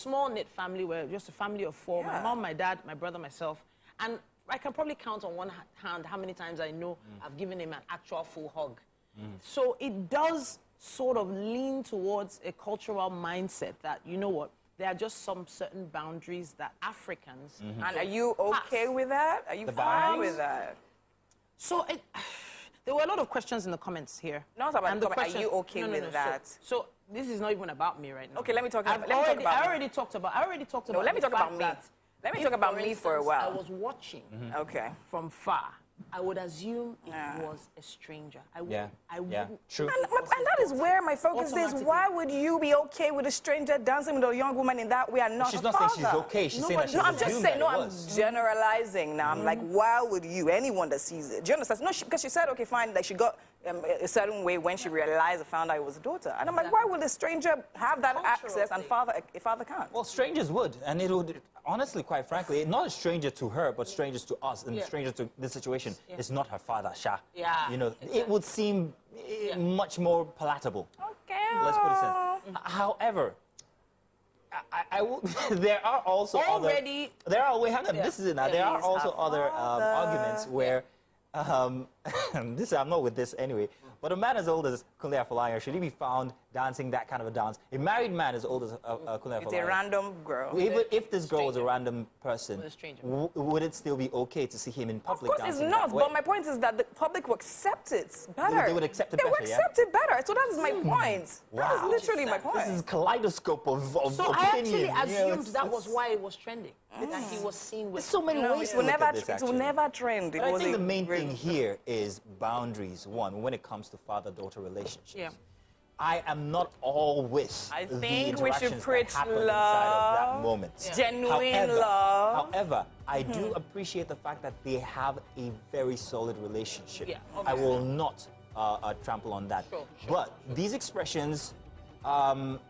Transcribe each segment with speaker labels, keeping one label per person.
Speaker 1: small-knit family. We're just a family of four. My mom, my dad, my brother, myself. And I can probably count on one hand how many times I know I've given him an actual full hug. So it does sort of lean towards a cultural mindset that, you know what, there are just some certain boundaries that Africans...
Speaker 2: And are you okay with that? Are you fine with that?
Speaker 1: So there were a lot of questions in the comments here.
Speaker 2: Not about the comment. Are you okay with that?
Speaker 1: So this is not even about me right now.
Speaker 2: Okay, let me talk about
Speaker 1: I already talked about
Speaker 2: No, let me talk about me. Let me talk about me for a while.
Speaker 1: I was watching from far. I would assume it was a stranger. I wouldn't.
Speaker 3: True.
Speaker 2: And that is where my focus is. Why would you be okay with a stranger dancing with a young woman in that way and not
Speaker 3: she's
Speaker 2: a
Speaker 3: not
Speaker 2: father?
Speaker 3: saying she's okay. She's saying that she's
Speaker 2: I'm just saying, I'm generalizing now. I'm like, why would you, anyone that sees it? Do you understand? No, because she said, okay, fine, like she got a certain way when she realized and found out it was a daughter. And I'm like, why would a stranger have that access and a father can't?
Speaker 3: Well, strangers would. And it would, honestly, quite frankly, not a stranger to her, but strangers to us and strangers to this situation. It's not her father, Sha. You know, it would seem much more palatable.
Speaker 2: Okay.
Speaker 3: Let's put it in. However, I will, there are also
Speaker 1: already.
Speaker 3: There are. Wait, hang on. This is it now. There are also other arguments where. I'm not with this anyway. But a man as old as Kunle Afolayan, should he be found dancing that kind of a dance? A married man as old as Kunle Afolayan.
Speaker 2: It's a random girl.
Speaker 3: Even if this girl was a random person, would it still be okay to see him in public dancing?
Speaker 2: Of course it's not, but my point is that the public will accept it better.
Speaker 3: They would accept it better,
Speaker 2: They would accept it better. So that is my point. That is literally my point.
Speaker 3: This is a kaleidoscope of
Speaker 1: so
Speaker 3: opinion.
Speaker 1: I actually assumed that was why it was trending. That he was seen with...
Speaker 3: There's so many ways
Speaker 2: it will never trend.
Speaker 3: But I think the main thing here is boundaries, one, when it comes to father-daughter relationships.
Speaker 1: Yeah.
Speaker 3: I am not all with
Speaker 2: I
Speaker 3: the
Speaker 2: think we should
Speaker 3: interactions
Speaker 2: preach
Speaker 3: that happen
Speaker 2: love,
Speaker 3: inside of that moment.
Speaker 2: Genuine love.
Speaker 3: However, I do appreciate the fact that they have a very solid relationship.
Speaker 1: Yeah,
Speaker 3: I will not trample on that. But these expressions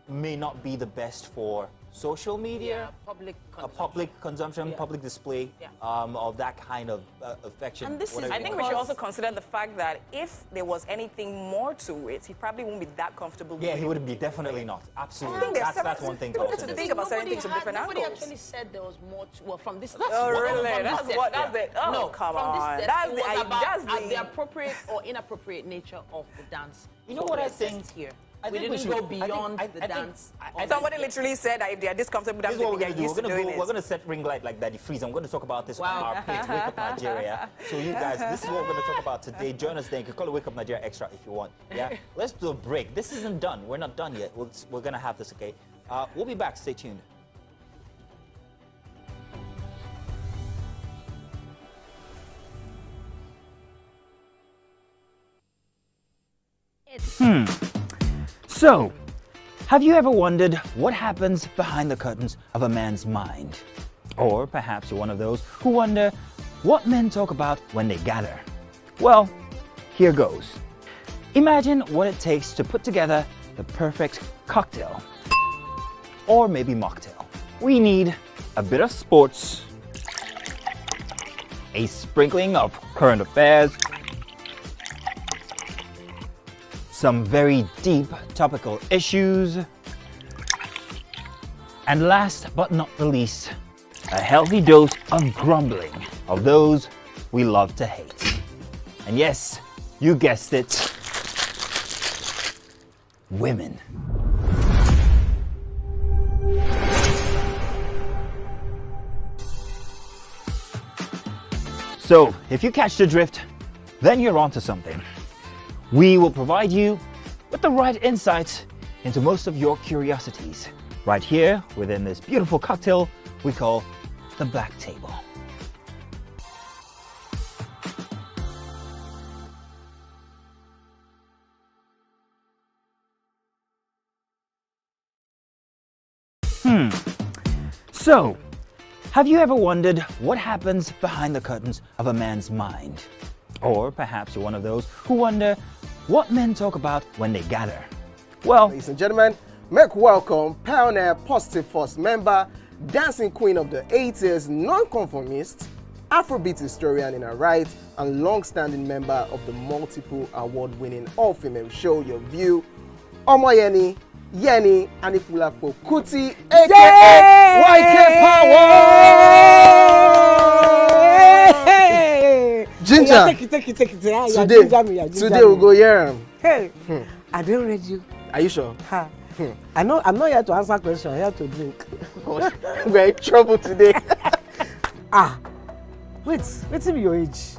Speaker 3: may not be the best for social media, public consumption, public display of that kind of affection.
Speaker 1: And this
Speaker 2: I think we should also consider the fact that if there was anything more to it, he probably wouldn't be that comfortable.
Speaker 3: Yeah, he wouldn't be. Definitely not. Absolutely.
Speaker 2: I think
Speaker 3: That's one thing to
Speaker 2: also think about certain things from different angles.
Speaker 1: Nobody actually said there was more to... Well, from this...
Speaker 2: Oh, really? That's the... Oh, no, come on. That's
Speaker 1: the appropriate or inappropriate nature of the dance.
Speaker 3: You know what I think
Speaker 1: here?
Speaker 3: We
Speaker 1: didn't go beyond the dance.
Speaker 2: Somebody literally said that if they are discomfortable, that's what they're used to doing.
Speaker 3: We're going to set ring light like Daddy Freeze. I'm going to talk about this on our page, Wake Up Nigeria. So you guys, this is what we're going to talk about today. Join us then. You can call it Wake Up Nigeria Extra if you want. Yeah. Let's do a break. This isn't done. We're not done yet. We're going to have this, okay? We'll be back. Stay tuned. So, have you ever wondered what happens behind the curtains of a man's mind? Or perhaps you're one of those who wonder what men talk about when they gather. Well, here goes. Imagine what it takes to put together the perfect cocktail. Or maybe mocktail. We need a bit of sports, a sprinkling of current affairs, some very deep topical issues, and last but not the least, a healthy dose of grumbling of those we love to hate. And yes, you guessed it, women. So, if you catch the drift, then you're onto something. We will provide you with the right insights into most of your curiosities right here within this beautiful cocktail we call the Black Table. So, have you ever wondered what happens behind the curtains of a man's mind? Or perhaps you're one of those who wonder what men talk about when they gather. Well,
Speaker 4: ladies and gentlemen, make welcome pioneer Positive Force member, dancing queen of the 80s, non-conformist, Afrobeat historian in her right, and long-standing member of the multiple award-winning all-female show Your View, Omoyeni Yeni Anikulapo Kuti, aka YK Power. Ginger.
Speaker 5: Take it.
Speaker 4: Today we'll go here.
Speaker 5: Hey, I don't read you.
Speaker 4: Are you sure?
Speaker 5: Ha. I'm not here to answer questions. I'm here to drink.
Speaker 4: We're in trouble today.
Speaker 5: Wait till your age.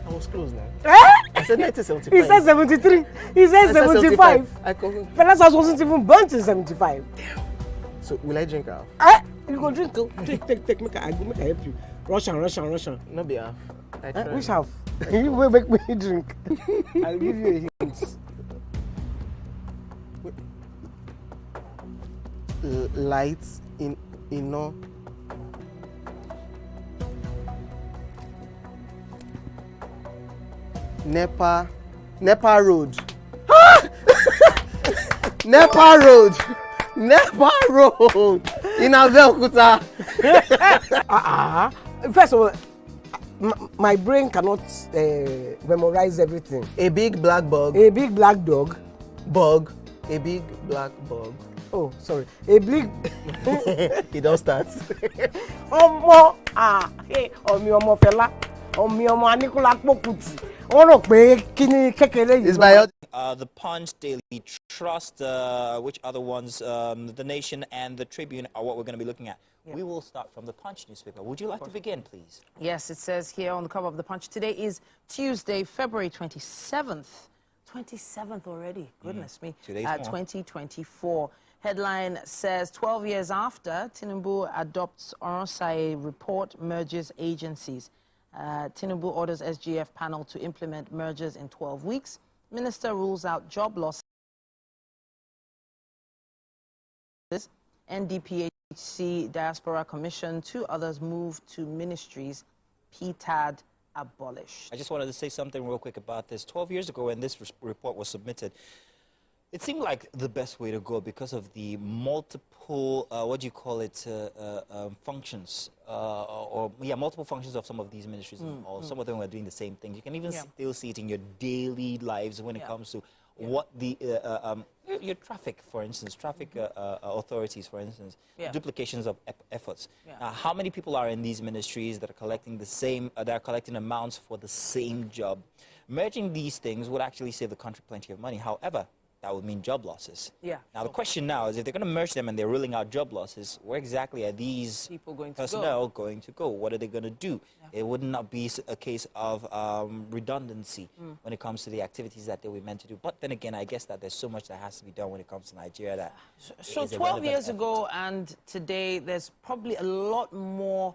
Speaker 4: I was close now.
Speaker 5: Eh?
Speaker 4: I said 1975.
Speaker 5: He said 73. He said 75. Fellas wasn't even born till 75.
Speaker 4: So will I drink half?
Speaker 5: You go drink. Take. Make I help you. Russian.
Speaker 4: No be half.
Speaker 5: Which half? You will make me drink. I'll give you a hint.
Speaker 4: Lights in no. Nepa Road. Nepa Road in Abeokuta.
Speaker 5: First of all, my brain cannot memorize everything.
Speaker 4: A big black bug.
Speaker 5: A big black dog.
Speaker 4: A big black bug.
Speaker 5: Oh, sorry. A big.
Speaker 4: It don't start.
Speaker 5: Ọmọ fẹlá. Ọmọ Anikulapo Kuti. Wọ́n rò pé kí ni kékeré yìí.
Speaker 4: It's by
Speaker 3: The Punch, Daily Trust, which other ones, The Nation and The Tribune are what we're going to be looking at. Yeah. We will start from The Punch newspaper. Would you like to begin, please?
Speaker 1: Yes, it says here on the cover of The Punch, today is Tuesday, February 27th. 27th already, goodness me. 2024. Headline says, 12 years after, Tinubu adopts Oronsaye report, merges agencies. Tinubu orders SGF panel to implement mergers in 12 weeks. Minister rules out job losses. NDPHC Diaspora Commission, 2 others moved to ministries. PTAD abolished.
Speaker 3: I just wanted to say something real quick about this. 12 years ago when this report was submitted, it seemed like the best way to go because of the multiple, functions, multiple functions of some of these ministries. Some of them are doing the same thing. You can even still see it in your daily lives when it comes to what the, your traffic, for instance, authorities, for instance, duplications of efforts. How many people are in these ministries that are collecting the same, that are collecting amounts for the same job? Merging these things would actually save the country plenty of money. However, that would mean job losses. Now, the question now is if they're going to merge them and they're ruling out job losses, where exactly are these personnel going to go? What are they going to do? It would not be a case of redundancy when it comes to the activities that they were meant to do. But then again, I guess that there's so much that has to be done when it comes to Nigeria. That
Speaker 1: so 12 years ago and today, there's probably a lot more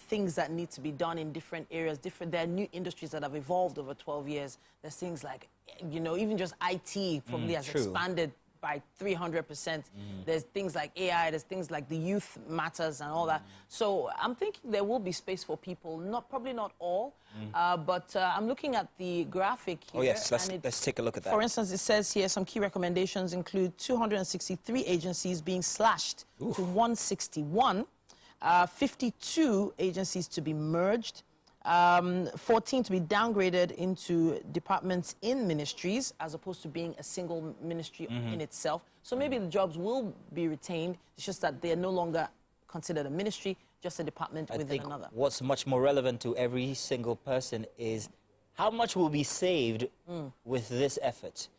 Speaker 1: things that need to be done in different areas. There are new industries that have evolved over 12 years. There's things like, even just IT probably has expanded by 300%. There's things like AI, there's things like the youth matters and all that. So I'm thinking there will be space for people, probably not all, but I'm looking at the graphic here.
Speaker 3: Oh yes, let's take a look at that.
Speaker 1: For instance, it says here some key recommendations include 263 agencies being slashed to 161. 52 agencies to be merged, 14 to be downgraded into departments in ministries as opposed to being a single ministry in itself. So maybe the jobs will be retained. It's just that they're no longer considered a ministry, just a department within another.
Speaker 3: What's much more relevant to every single person is how much will be saved with this effort,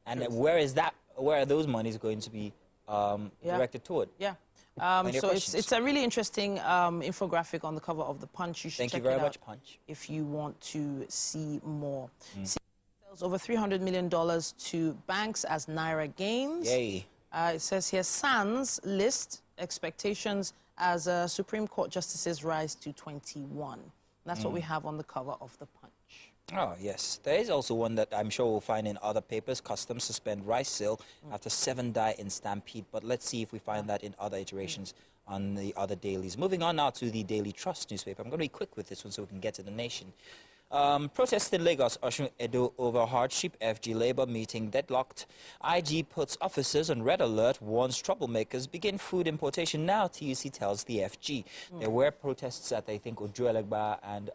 Speaker 3: and where are those monies going to be directed toward?
Speaker 1: So it's a really interesting infographic on the cover of The Punch. You should
Speaker 3: Thank
Speaker 1: check
Speaker 3: you very
Speaker 1: it out
Speaker 3: much, Punch.
Speaker 1: if you want to see more. Sells over $300 million to banks as Naira gains.
Speaker 3: Yay.
Speaker 1: It says here, SANS list expectations as Supreme Court justices rise to 21. That's what we have on the cover of The Punch.
Speaker 3: Oh, yes. There is also one that I'm sure we'll find in other papers. Customs suspend rice sale after 7 die in stampede. But let's see if we find that in other iterations on the other dailies. Moving on now to the Daily Trust newspaper. I'm going to be quick with this one so we can get to The Nation. Protests in Lagos, Osun, Edo over hardship, FG Labour meeting deadlocked. IG puts officers on red alert, warns troublemakers begin food importation now, TUC tells the FG. There were protests at, I think, Ojuelegba and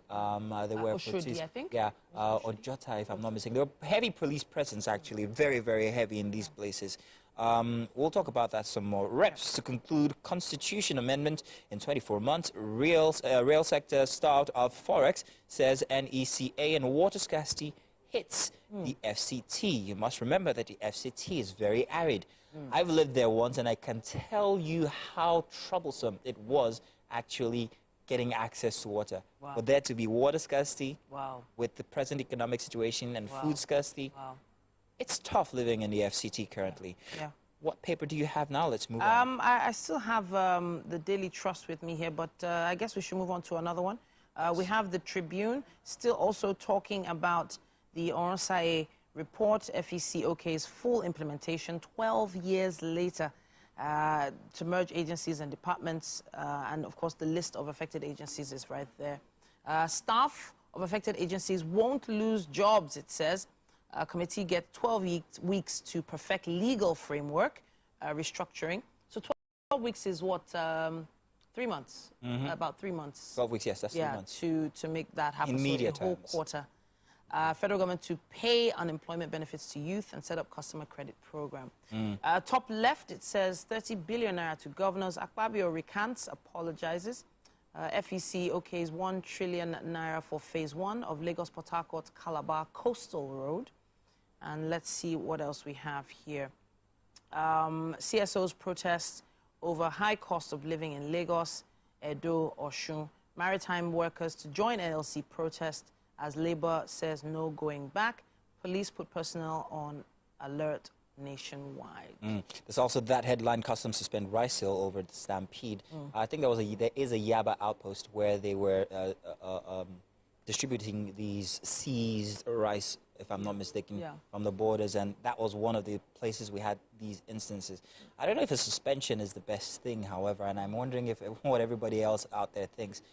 Speaker 3: there were protests.
Speaker 1: I think.
Speaker 3: Yeah, Ojota, if I'm not mistaken. There were heavy police presence, actually, very, very heavy in these places. We'll talk about that some more. Reps to conclude Constitution Amendment in 24 months. Rail sector start of Forex, says NECA, and water scarcity hits the FCT. You must remember that the FCT is very arid. I've lived there once, and I can tell you how troublesome it was actually getting access to water.
Speaker 1: Wow.
Speaker 3: For there to be water scarcity,
Speaker 1: Wow.
Speaker 3: with the present economic situation and
Speaker 1: Wow.
Speaker 3: food scarcity,
Speaker 1: Wow.
Speaker 3: it's tough living in the FCT currently.
Speaker 1: Yeah.
Speaker 3: What paper do you have now? Let's move on.
Speaker 1: I still have the Daily Trust with me here, but I guess we should move on to another one. We have the Tribune, still also talking about the Oronsaye report, FEC OK's full implementation 12 years later, to merge agencies and departments, and of course the list of affected agencies is right there. Staff of affected agencies won't lose jobs, it says. Committee get 12 weeks to perfect legal framework, restructuring. So 12 weeks is what, 3 months? About 3 months.
Speaker 3: 12 weeks, yes, that's 3 months.
Speaker 1: To make that happen.
Speaker 3: In media
Speaker 1: so a whole
Speaker 3: terms.
Speaker 1: quarter. Federal government to pay unemployment benefits to youth and set up customer credit program. Top left, it says 30 billion naira to governors. Akpabio recants, apologizes. FEC OK's 1 trillion naira for phase 1 of Lagos Port Harcourt Calabar Coastal Road. And let's see what else we have here. CSOs protest over high cost of living in Lagos, Edo, Osun. Maritime workers to join NLC protest as Labour says no going back. Police put personnel on alert nationwide.
Speaker 3: There's also that headline: Customs suspend rice sale over the stampede. I think there is a Yaba outpost where they were distributing these seized rice, if I'm not mistaken, from the borders, and that was one of the places we had these instances. I don't know if a suspension is the best thing, however, and I'm wondering if what everybody else out there thinks,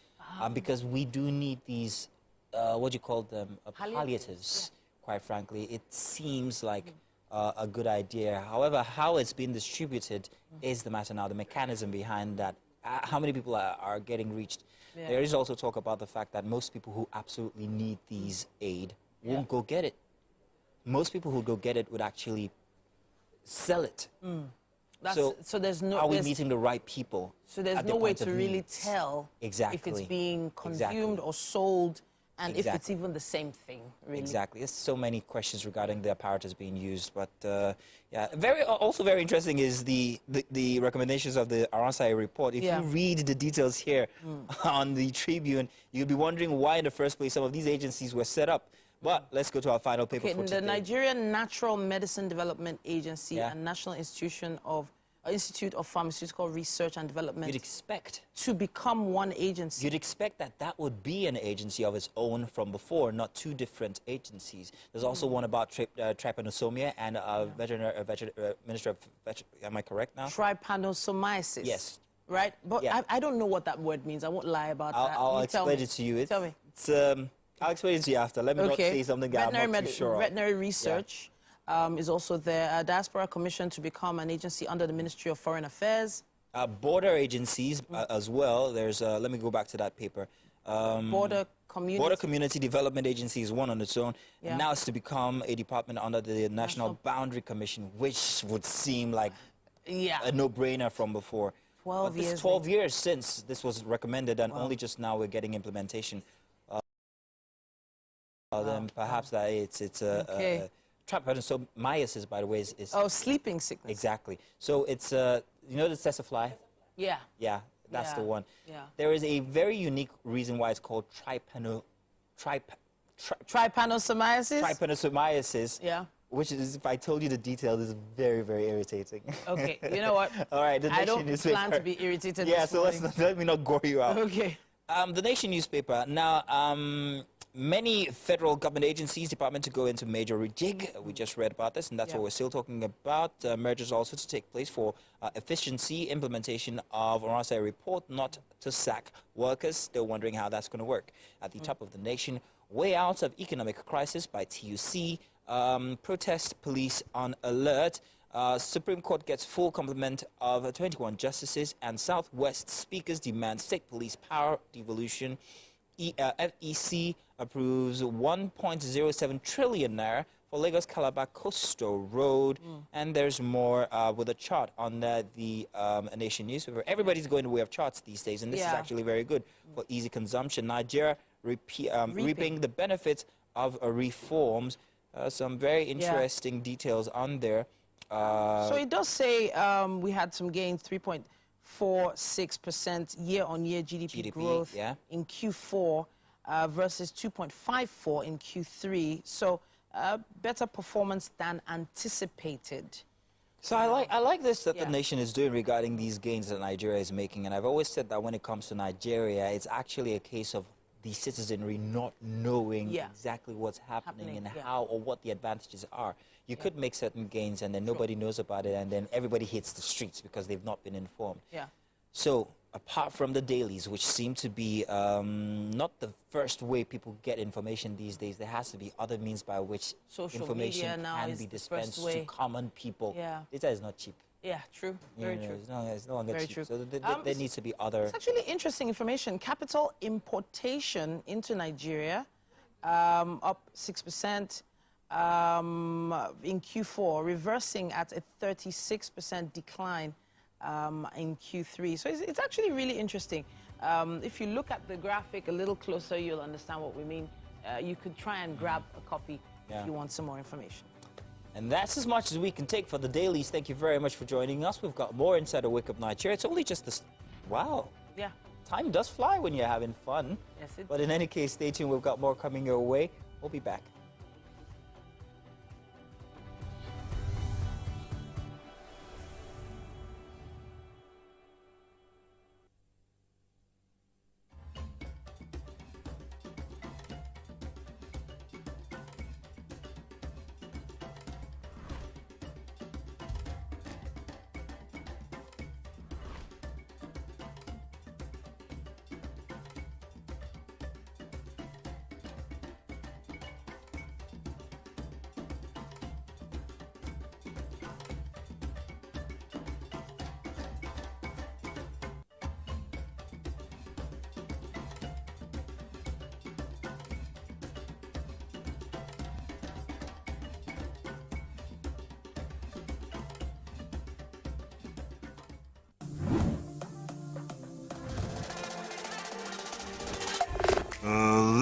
Speaker 3: because we do need these, what do you call them, palliatives, quite frankly. It seems like a good idea. However, how it's been distributed is the matter now, the mechanism behind that, how many people are getting reached. There is also talk about the fact that most people who absolutely need these aid won't go get it. Most people who go get it would actually sell it. So
Speaker 1: there's no.
Speaker 3: Are we meeting the right people?
Speaker 1: So there's no way to really tell if it's being consumed or sold, and if it's even the same thing, really.
Speaker 3: Exactly. There's so many questions regarding the apparatus being used, but yeah, also very interesting is the recommendations of the Oronsaye report. If you read the details here on the Tribune, you'll be wondering why in the first place some of these agencies were set up. But let's go to our final paper for today.
Speaker 1: The Nigerian Natural Medicine Development Agency and National Institute of Pharmaceutical Research and Development.
Speaker 3: You'd expect
Speaker 1: to become one agency.
Speaker 3: You'd expect that would be an agency of its own from before, not two different agencies. There's also one about trypanosomia and Minister of am I correct now?
Speaker 1: Trypanosomiasis.
Speaker 3: Yes.
Speaker 1: Right? But I don't know what that word means. I won't lie about that.
Speaker 3: I'll explain it to you.
Speaker 1: Tell me.
Speaker 3: I'll explain it to you after. Let me not say something that I'm not too sure of.
Speaker 1: Veterinary research is also there. A Diaspora Commission to become an agency under the Ministry of Foreign Affairs.
Speaker 3: Border agencies as well. There's, let me go back to that paper.
Speaker 1: Border
Speaker 3: Community Development Agency is one on its own. And now it's to become a department under the National Boundary Commission, which would seem like a no-brainer from before.
Speaker 1: 12 years.
Speaker 3: It's 12 years since this was recommended, and only just now we're getting implementation. Then perhaps that it's trypanosomiasis, by the way, is
Speaker 1: sleeping sickness.
Speaker 3: Exactly. So it's you know the tsetsefly?
Speaker 1: Yeah.
Speaker 3: Yeah, that's the one.
Speaker 1: Yeah.
Speaker 3: There is a very unique reason why it's called
Speaker 1: trypanosomiasis.
Speaker 3: Trypanosomiasis.
Speaker 1: Yeah.
Speaker 3: Which is, if I told you the details, is very, very irritating.
Speaker 1: Okay, you know what?
Speaker 3: All right, the Nation
Speaker 1: I don't
Speaker 3: newspaper.
Speaker 1: plan to be irritated.
Speaker 3: Yeah, so let me not gore you out.
Speaker 1: Okay.
Speaker 3: The Nation newspaper. Now, many federal government agencies, department to go into major rejig. We just read about this, and that's what we're still talking about. Mergers also to take place for efficiency, implementation of Oronsaye report, not to sack workers. Still wondering how that's going to work. At the top of the Nation, Way Out of Economic Crisis by TUC. Protest police on alert. Supreme Court gets full complement of 21 justices, and Southwest speakers demand state police power devolution. FEC approves 1.07 trillion naira for Lagos Calabar Coastal Road. And there's more with a chart on the Nation newspaper. Everybody's going the way of charts these days, and this is actually very good for easy consumption. Nigeria reaping the benefits of reforms. Some very interesting details on there.
Speaker 1: So it does say we had some gains, 3.46% year-on-year GDP growth in Q4 versus 2.54 in Q3. So better performance than anticipated.
Speaker 3: So I like this that the Nation is doing regarding these gains that Nigeria is making. And I've always said that when it comes to Nigeria, it's actually a case of the citizenry not knowing exactly what's happening and how or what the advantages are. You could make certain gains and then nobody knows about it, and then everybody hits the streets because they've not been informed. So apart from the dailies, which seem to be not the first way people get information these days, there has to be other means by which information can be dispensed to common people. Data is not cheap.
Speaker 1: Yeah, true. Very true.
Speaker 3: It's no longer cheap.
Speaker 1: True.
Speaker 3: So there needs to be other...
Speaker 1: It's actually interesting information. Capital importation into Nigeria up 6% in Q4, reversing at a 36% decline in Q3. So it's actually really interesting. If you look at the graphic a little closer, you'll understand what we mean. You could try and grab a copy if you want some more information.
Speaker 3: And that's as much as we can take for the dailies. Thank you very much for joining us. We've got more inside the Wake Up Nigeria. It's only just this. Wow.
Speaker 1: Yeah.
Speaker 3: Time does fly when you're having fun.
Speaker 1: Yes, it
Speaker 3: But in any case, stay tuned. We've got more coming your way. We'll be back.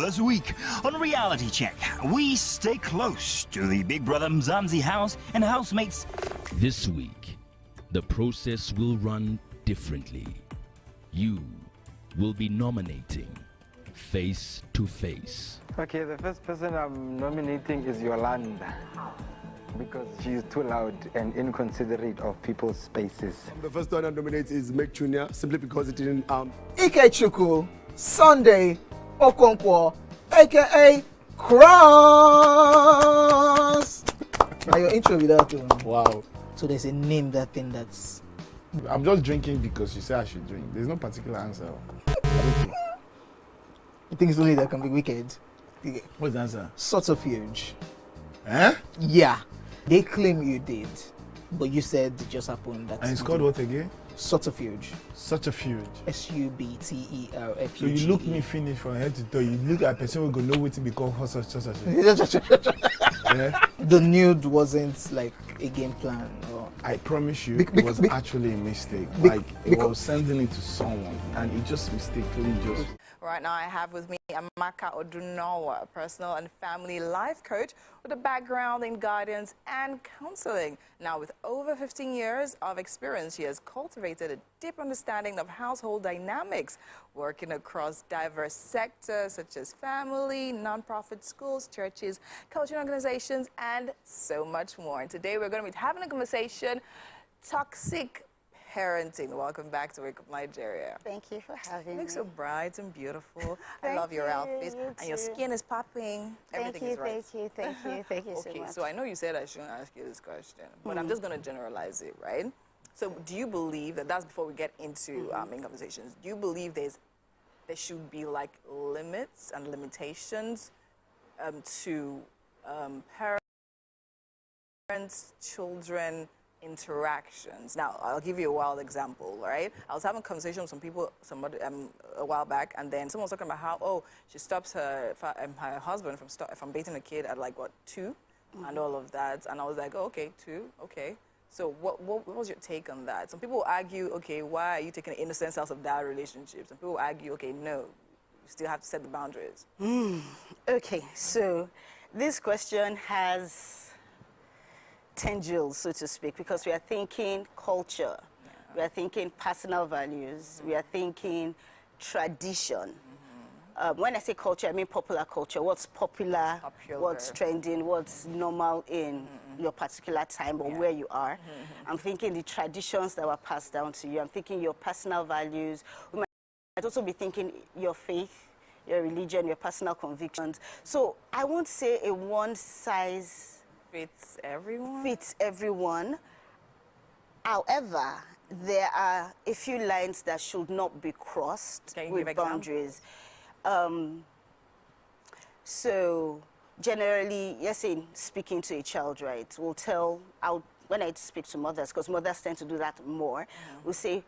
Speaker 6: This week on Reality Check, we stay close to the Big Brother Mzansi house and housemates.
Speaker 7: This week, the process will run differently. You will be nominating face to face.
Speaker 8: Okay, the first person I'm nominating is Yolanda, because she's too loud and inconsiderate of people's spaces.
Speaker 9: The first one I nominate is Meg Jr., simply because it didn't
Speaker 4: Ikechukwu, Sunday Okonkwo, aka Cross. Now your intro without one.
Speaker 9: Wow.
Speaker 4: So there's a name that thing that's.
Speaker 9: I'm just drinking because you say I should drink. There's no particular answer.
Speaker 4: You think it's only that can be wicked?
Speaker 9: What's the answer?
Speaker 4: Subterfuge.
Speaker 9: Eh?
Speaker 4: Yeah. They claim you did, but you said it just happened. That
Speaker 9: And it's called what again?
Speaker 4: Subterfuge.
Speaker 9: Such a fuge.
Speaker 4: SUBTERFUGE.
Speaker 9: So you look me finish from head to toe. You look at a person who go know what to become such. Yeah?
Speaker 4: The nude wasn't like a game plan. Or...
Speaker 9: I promise you, it was actually a mistake. It was sending it to someone, and it just mistakenly just.
Speaker 2: Right now I have with me Amaka Odunawa, a personal and family life coach with a background in guidance and counseling. Now, with over 15 years of experience, she has cultivated a deep understanding of household dynamics, working across diverse sectors such as family, nonprofit schools, churches, coaching organizations, and so much more. And today we're going to be having a conversation, toxic parenting. Welcome back to Wake Up Nigeria.
Speaker 10: Thank you for having me.
Speaker 2: You look so bright and beautiful. I love your outfit. And your skin is popping. Everything is right.
Speaker 10: Thank you so much.
Speaker 2: So I know you said I shouldn't ask you this question, but I'm just going to generalize it, right? So do you believe that, that's before we get into main conversations, do you believe there should be like limits and limitations to parents-children interactions. Now, I'll give you a wild example, right? I was having a conversation with some people a while back, and then someone was talking about how, she stops her husband from dating a kid at like, what, 2? And all of that. And I was like, oh, okay, 2, okay. So what was your take on that? Some people argue, okay, why are you taking the innocence out of that relationship? Some people argue, okay, no, you still have to set the boundaries.
Speaker 10: Okay, so this question has tangles, so to speak, because we are thinking culture, we are thinking personal values, we are thinking tradition. When I say culture, I mean popular culture. What's popular, what's trending, what's normal in your particular time or where you are. I'm thinking the traditions that were passed down to you. I'm thinking your personal values. We might also be thinking your faith, your religion, your personal convictions. So I won't say a one size
Speaker 2: fits everyone.
Speaker 10: However, there are a few lines that should not be crossed with boundaries. So generally, yes, in speaking to a child, right, we'll tell, when I speak to mothers, because mothers tend to do that more, we'll say,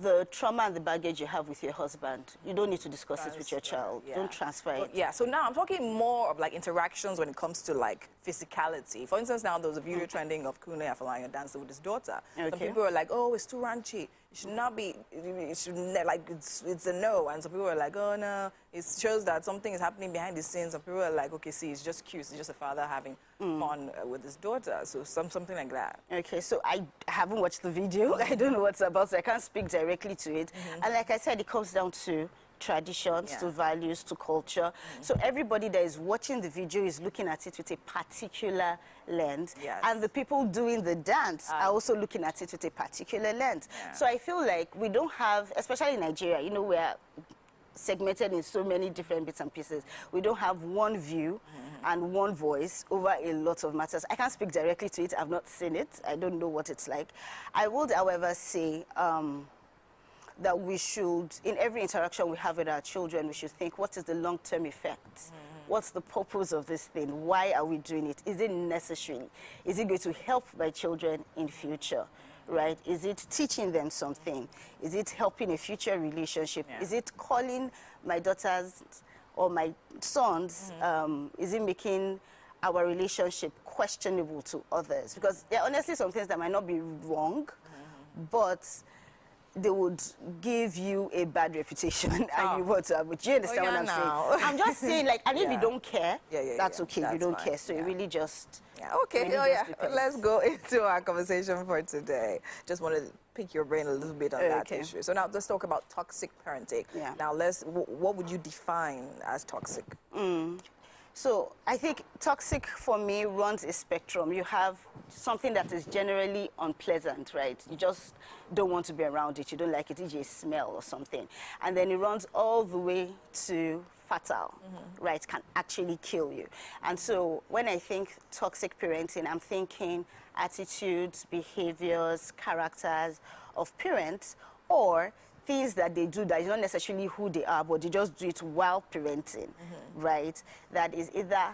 Speaker 10: the trauma and the baggage you have with your husband, you don't need to discuss it with your child. Don't transfer it.
Speaker 2: Yeah, so now I'm talking more of like interactions when it comes to like physicality. For instance, now there was a video trending of Kune Afolayan dancing with his daughter. Some people are like, oh, it's too raunchy. It should not be, it should, like, it's a no. And some people are like, oh, no. It shows that something is happening behind the scenes. Some people are like, okay, see, it's just cute. It's just a father having fun with his daughter. So something like that.
Speaker 10: Okay, so I haven't watched the video. I don't know what's about, so I can't speak directly to it. And like I said, it comes down to traditions, to values, to culture. So everybody that is watching the video is looking at it with a particular lens. And the people doing the dance are also looking at it with a particular lens. So I feel like we don't have, especially in Nigeria, you know, we're segmented in so many different bits and pieces. We don't have one view and one voice over a lot of matters. I can't speak directly to it. I've not seen it. I don't know what it's like. I would, however, say that we should, in every interaction we have with our children, we should think, what is the long-term effect? What's the purpose of this thing? Why are we doing it? Is it necessary? Is it going to help my children in future? Right? Is it teaching them something? Is it helping a future relationship? Is it calling my daughters or my sons? Is it making our relationship questionable to others? Because there are honestly some things that might not be wrong, but they would give you a bad reputation and you want to, but you understand what I'm saying? I'm just saying, like, and if you don't care, that's okay, you don't care. So it really just...
Speaker 2: Okay, let's go into our conversation for today. Just want to pick your brain a little bit on that issue. So now let's talk about toxic parenting. Now what would you define as toxic?
Speaker 10: So I think toxic for me runs a spectrum. You have something that is generally unpleasant, right? You just don't want to be around it. You don't like it, e.g. smell or something. And then it runs all the way to fatal, right? Can actually kill you. And so when I think toxic parenting, I'm thinking attitudes, behaviors, characters of parents, or things that they do that is not necessarily who they are, but they just do it while parenting, right? That is either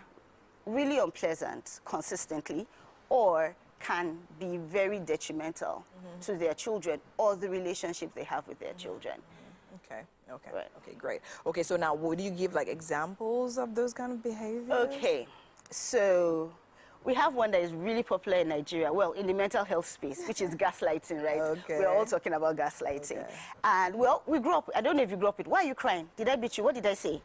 Speaker 10: really unpleasant consistently or can be very detrimental to their children or the relationship they have with their children.
Speaker 2: Okay, great. Okay, so now would you give like examples of those kind of behaviors?
Speaker 10: Okay, so we have one that is really popular in Nigeria, well, in the mental health space, which is gaslighting, right? We're all talking about gaslighting. And, well, we grew up, I don't know if you grew up with, why are you crying? Did I beat you? What did I say?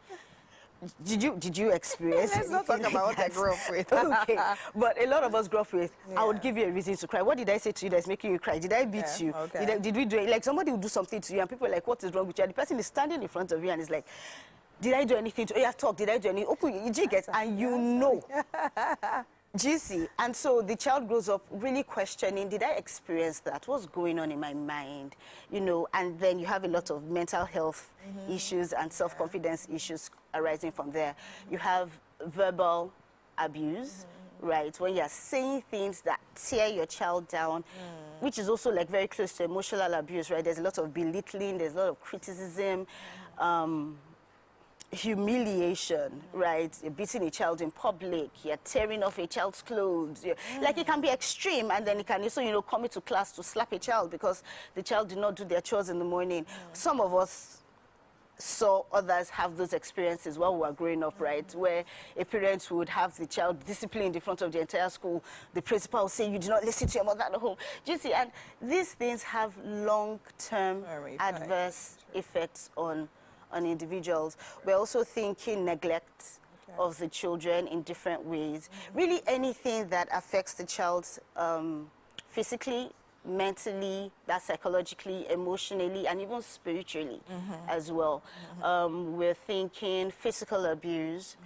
Speaker 10: Did you experience
Speaker 2: Let's not talk about what I grew up with.
Speaker 10: Okay, but a lot of us grew up with, I would give you a reason to cry. What did I say to you that's making you cry? Did I beat you? Did we do it? Like, somebody will do something to you and people are like, what is wrong with you? And the person is standing in front of you and is like, did I do anything to you? Yeah, talk, did I do anything? Open your get, and you know. Juicy. And so the child grows up really questioning, did I experience that? What's going on in my mind? You know, and then you have a lot of mental health issues and self-confidence issues arising from there. You have verbal abuse, right? When you're saying things that tear your child down, which is also like very close to emotional abuse, right? There's a lot of belittling, there's a lot of criticism. humiliation, right? You're beating a child in public, you're tearing off a child's clothes. Like, it can be extreme, and then it can also, you know, come into class to slap a child because the child did not do their chores in the morning. Some of us saw others have those experiences while we were growing up, right? Where a parent would have the child disciplined in front of the entire school. The principal would say, you do not listen to your mother at home. Do you see? And these things have long-term adverse effects on individuals. We're also thinking neglect of the children in different ways. Really anything that affects the child physically, mentally, that psychologically, emotionally, and even spiritually as well. We're thinking physical abuse.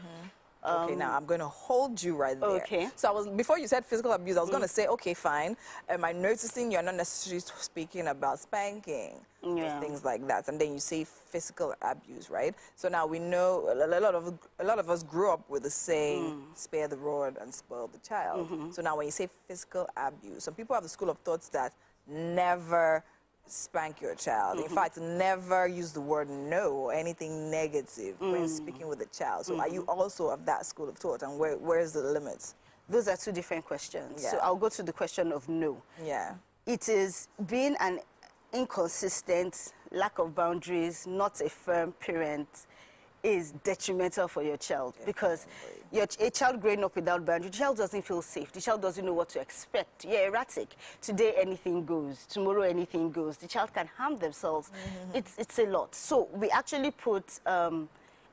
Speaker 2: Okay, now I'm going to hold you right there.
Speaker 10: Okay.
Speaker 2: So before you said physical abuse, I was going to say, okay, fine. Am I noticing you're not necessarily speaking about spanking or things like that? And then you say physical abuse, right? So now we know a lot of us grew up with the saying, spare the rod and spoil the child. So now when you say physical abuse, some people have the school of thoughts that never spank your child. In fact, never use the word no or anything negative when speaking with a child. So are you also of that school of thought, and where's the limits?
Speaker 10: Those are two different questions. So I'll go to the question of no.
Speaker 2: Yeah.
Speaker 10: It is being an inconsistent, lack of boundaries, not a firm parent is detrimental for your child, because a child growing up without boundaries, the child doesn't feel safe. The child doesn't know what to expect. You're erratic. Today anything goes. Tomorrow anything goes. The child can harm themselves. It's a lot. So we actually put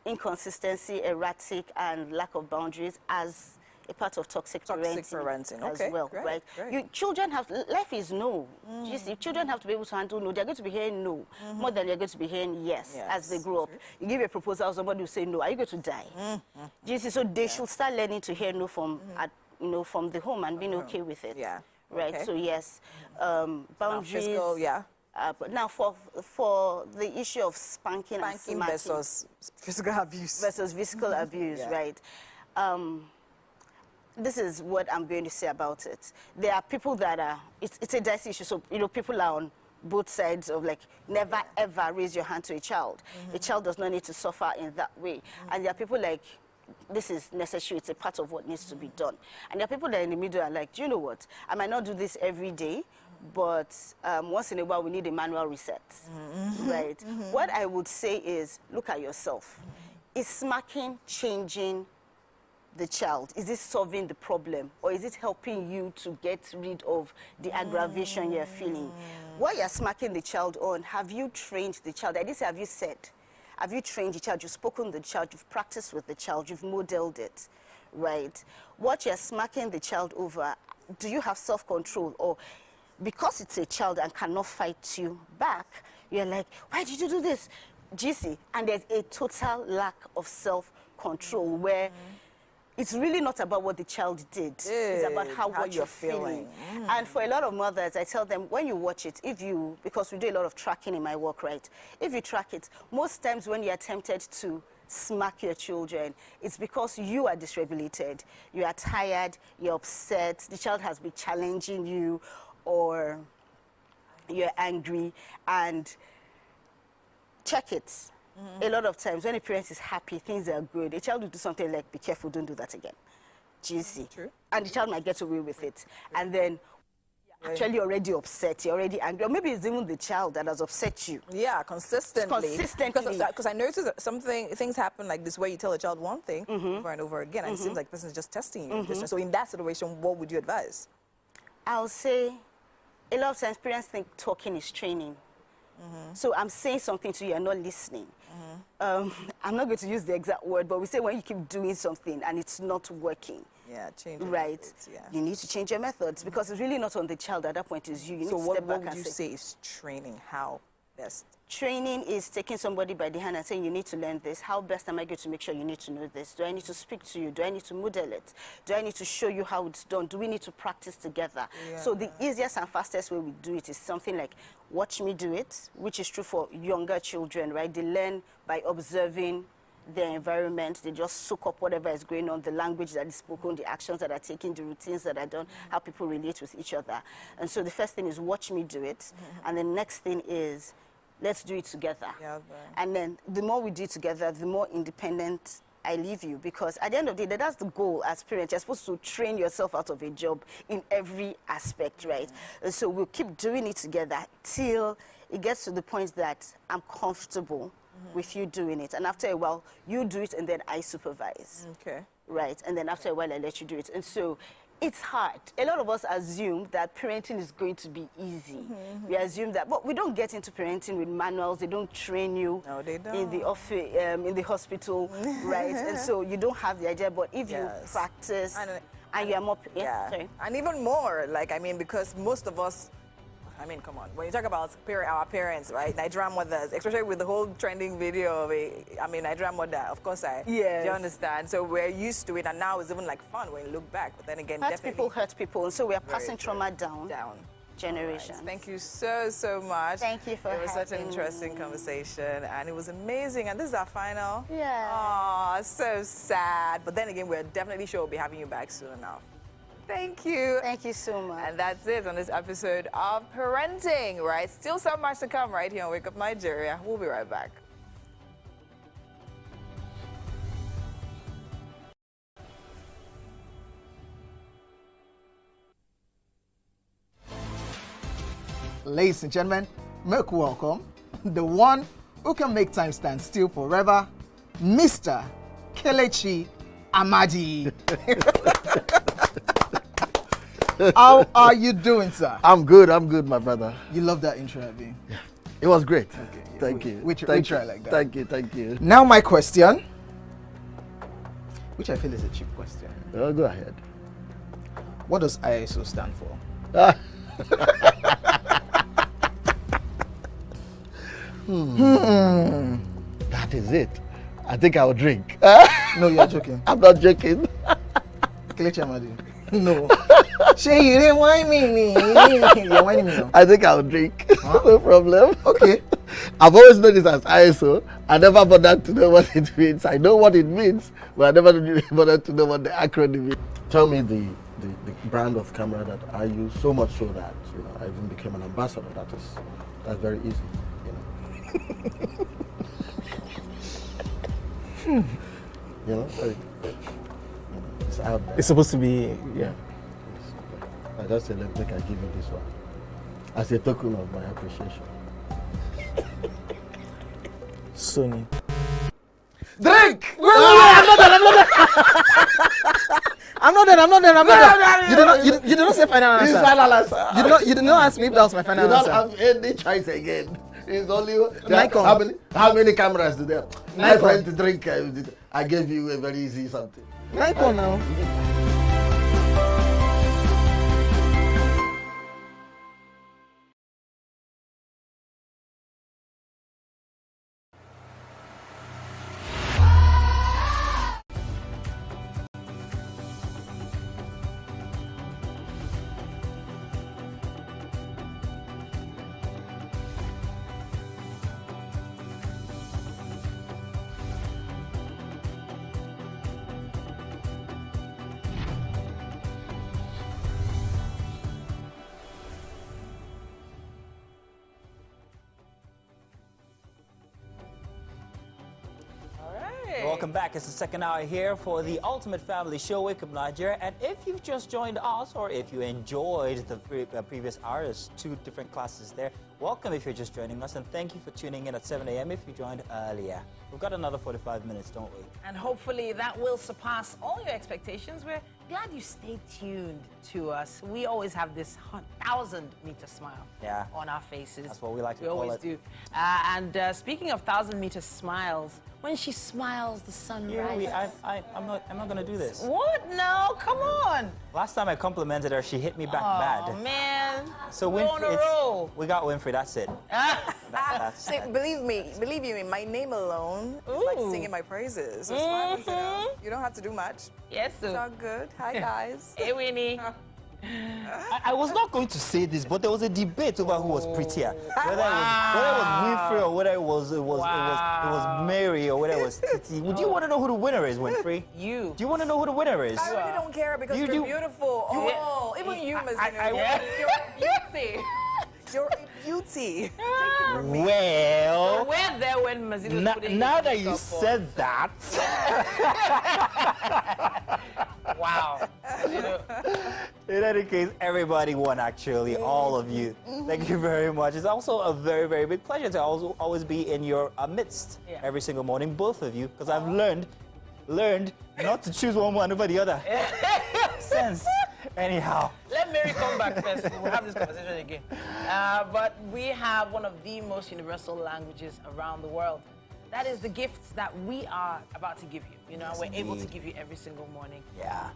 Speaker 10: inconsistency, erratic, and lack of boundaries as a part of toxic parenting as well, right? Children have, life is no. You see, children have to be able to handle no. They're going to be hearing no more than they're going to be hearing yes as they grow up. You give a proposal, somebody will say no. Are you going to die? You see, so they should start learning to hear no from, from the home and being okay with it. Right. So yes, boundaries. But now for the issue of spanking and smacking
Speaker 2: versus physical abuse.
Speaker 10: Versus physical abuse, right? This is what I'm going to say about it. There are people that are, it's a dicey issue, so, people are on both sides of, like, never ever raise your hand to a child. A child does not need to suffer in that way. And there are people like, this is necessary, it's a part of what needs to be done. And there are people that are in the middle are like, do you know what? I might not do this every day, but once in a while we need a manual reset, right? What I would say is, look at yourself. Is smacking changing the child? Is it solving the problem, or is it helping you to get rid of the aggravation you're feeling? While you're smacking the child on, have you trained the child? I didn't say have you said. Have you trained the child? You've spoken to the child, you've practiced with the child, you've modeled it, right? What you're smacking the child over, do you have self-control? Or because it's a child and cannot fight you back, you're like, why did you do this? Do you see? And there's a total lack of self-control where it's really not about what the child did. It's about how you're feeling. And for a lot of mothers, I tell them, when you watch it, because we do a lot of tracking in my work, right? If you track it, most times when you're tempted to smack your children, it's because you are dysregulated, you are tired, you're upset, the child has been challenging you, or you're angry, and check it. A lot of times when a parent is happy, things are good, a child will do something like, be careful, don't do that again. Do you see? True. And the child might get away with it. And then you're actually already upset, you're already angry. Or maybe it's even the child that has upset you.
Speaker 2: Yeah, consistently. Because I noticed that things happen like this where you tell a child one thing over and over again, and it seems like the person is just testing you. So in that situation, what would you advise?
Speaker 10: I'll say, a lot of times parents think talking is training. So I'm saying something to you, you're not listening. I'm not going to use the exact word, but we say when you keep doing something and it's not working.
Speaker 2: Yeah, change your methods,
Speaker 10: You need to change your methods, because it's really not on the child at that point, it's you.
Speaker 2: So what would you say is training? How best?
Speaker 10: Training is taking somebody by the hand and saying, you need to learn this. How best am I going to make sure you need to know this? Do I need to speak to you? Do I need to model it? Do I need to show you how it's done? Do we need to practice together? So the easiest and fastest way we do it is something like, watch me do it, which is true for younger children, right? They learn by observing their environment. They just soak up whatever is going on, the language that is spoken, the actions that are taken, the routines that are done, how people relate with each other. And so the first thing is watch me do it. And the next thing is let's do it together.
Speaker 2: Yeah, right.
Speaker 10: And then the more we do it together, the more independent I leave you, because at the end of the day, that's the goal as parents. You're supposed to train yourself out of a job in every aspect, right? And so we'll keep doing it together till it gets to the point that I'm comfortable with you doing it. And after a while, you do it and then I supervise.
Speaker 2: Okay.
Speaker 10: Right? And then after a while, I let you do it. And so it's hard. A lot of us assume that parenting is going to be easy. We assume that, but we don't get into parenting with manuals. They don't train you in the office, in the hospital, right? And so you don't have the idea. But if you practice and you're more, sorry.
Speaker 2: And even more, like, I mean, because most of us, I mean, come on. When you talk about our parents, right? Nigerian mothers, especially with the whole trending video of Nigerian mother, of course do you understand? So we're used to it, and now it's even like fun when you look back. But then again,
Speaker 10: hurt people. And so we are passing trauma down. Generations.
Speaker 2: Right. Thank you so much.
Speaker 10: Thank you for having me.
Speaker 2: It was such an interesting conversation, and it was amazing. And this is our final.
Speaker 10: Yeah.
Speaker 2: Aw, so sad. But then again, we're definitely sure we'll be having you back soon enough. Thank you.
Speaker 10: Thank you so much.
Speaker 2: And that's it on this episode of Parenting, right? Still so much to come right here on Wake Up Nigeria. We'll be right back.
Speaker 4: Ladies and gentlemen, make welcome the one who can make time stand still forever, Mr. Kelechi Amadi. How are you doing, sir?
Speaker 11: I'm good, my brother.
Speaker 4: You love that intro, Abi?
Speaker 11: Yeah. It was great.
Speaker 4: Okay,
Speaker 11: thank you.
Speaker 4: We try like that.
Speaker 11: Thank you.
Speaker 4: Now my question, which I feel is a cheap question.
Speaker 11: Oh, go ahead.
Speaker 4: What does ISO stand for?
Speaker 11: That is it. I think I'll drink.
Speaker 4: No, you're joking.
Speaker 11: I'm not joking.
Speaker 4: Kelechi Amadi. No. Shay, you didn't whine me. You're whining me now.
Speaker 11: I think I'll drink. No problem.
Speaker 4: Okay.
Speaker 11: I've always known it as ISO. I never bothered to know what it means. I know what it means, but I never bothered to know what the acronym is. Tell me the brand of camera that I use, so much so that I even became an ambassador. That's very easy. It's out there.
Speaker 4: It's supposed to be,
Speaker 11: yeah. I just said, let me give you this one as a token of my appreciation.
Speaker 4: Sony.
Speaker 11: Drink!
Speaker 4: I'm not done. You did not say final answer.
Speaker 11: Final answer.
Speaker 4: You did not ask me if that was my final answer.
Speaker 11: You don't have any choice again. It's only
Speaker 4: Nikon.
Speaker 11: how many cameras do they have? My
Speaker 4: Nikon.
Speaker 11: friend to drink. I gave you a very easy something.
Speaker 4: Nikon now.
Speaker 3: Welcome back. It's the second hour here for the Ultimate Family Show, Wake Up Nigeria. And if you've just joined us, or if you enjoyed the previous hours, 2 different classes there, welcome if you're just joining us. And thank you for tuning in at 7 a.m. if you joined earlier. We've got another 45 minutes, don't we?
Speaker 1: And hopefully that will surpass all your expectations. We're glad you stay tuned to us. We always have this 1,000-meter smile on our faces.
Speaker 3: That's what we like to call it.
Speaker 1: We always do. And speaking of 1,000-meter smiles, when she smiles, the sun rises.
Speaker 3: I'm not going to do this.
Speaker 1: What? No, come on.
Speaker 3: Last time I complimented her, she hit me back bad.
Speaker 1: Oh, man.
Speaker 3: So
Speaker 1: we're on a roll.
Speaker 3: We got Winfrey, that's it.
Speaker 2: See, believe you me, my name alone is like singing my praises. So smiles, you don't have to do much.
Speaker 1: Yes, sir.
Speaker 2: It's all good. Hi, guys.
Speaker 1: Hey, Winnie.
Speaker 3: I was not going to say this, but there was a debate over who was prettier. Whether it was Winfrey or whether it was Mary or whether it was Titi. Would you want to know who the winner is, Winfrey?
Speaker 1: You.
Speaker 3: Do you want to know who the winner is?
Speaker 2: I really don't care because you're beautiful. Even you, Miss You're a beauty. Take
Speaker 3: Well,
Speaker 1: we're there when Mazino was putting
Speaker 3: now
Speaker 1: his
Speaker 3: that you
Speaker 1: makeup
Speaker 3: said that,
Speaker 1: on. Wow.
Speaker 3: in any case, everybody won actually, all of you. Thank you very much. It's also a very, very big pleasure to always be in your midst every single morning, both of you, because I've learned not to choose one over the other. Sense. Anyhow.
Speaker 1: Let Mary come back first. We'll have this conversation again. But we have one of the most universal languages around the world. That is the gifts that we are about to give you. You know,
Speaker 3: Yes,
Speaker 1: we're able to
Speaker 3: indeed.
Speaker 1: give you every single morning.
Speaker 3: Yeah.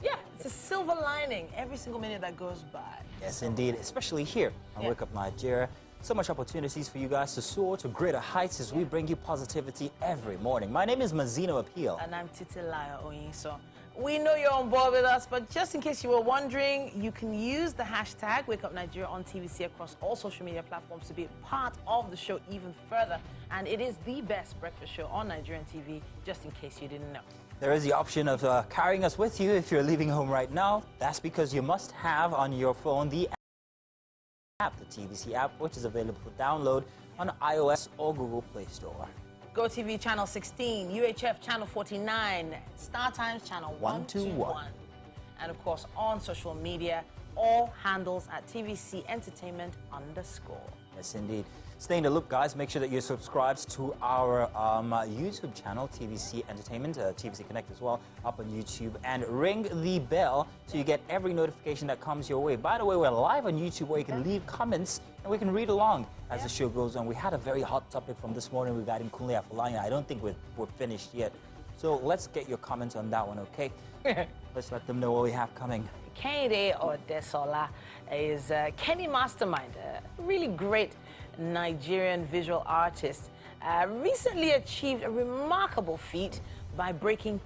Speaker 1: Yeah, it's a silver lining every single minute that goes by.
Speaker 3: Yes, indeed, especially here on Wake Up Nigeria. So much opportunities for you guys to soar to greater heights as we bring you positivity every morning. My name is Mazino Appeal.
Speaker 1: And I'm Titilaya Oyinso. We know you're on board with us, but just in case you were wondering, you can use the hashtag Wake Up Nigeria on TVC across all social media platforms to be a part of the show even further. And it is the best breakfast show on Nigerian TV, just in case you didn't know.
Speaker 3: There is the option of carrying us with you if you're leaving home right now. That's because you must have on your phone the app, the TVC app, which is available for download on iOS or Google Play Store.
Speaker 1: GOTV channel 16, UHF channel 49, StarTimes channel 121. And of course, on social media, all handles at TVC Entertainment _.
Speaker 3: Yes, indeed. Stay in the loop, guys. Make sure that you're subscribed to our YouTube channel, TVC Entertainment, TVC Connect as well, up on YouTube. And ring the bell so you get every notification that comes your way. By the way, we're live on YouTube where you can leave comments and we can read along as the show goes on. We had a very hot topic from this morning regarding Kunle Afolayan. I don't think we're finished yet. So let's get your comments on that one, okay? Let's let them know what we have coming.
Speaker 1: Kehinde Odesola is Kenny Mastermind, a really great Nigerian visual artist, recently achieved a remarkable feat by breaking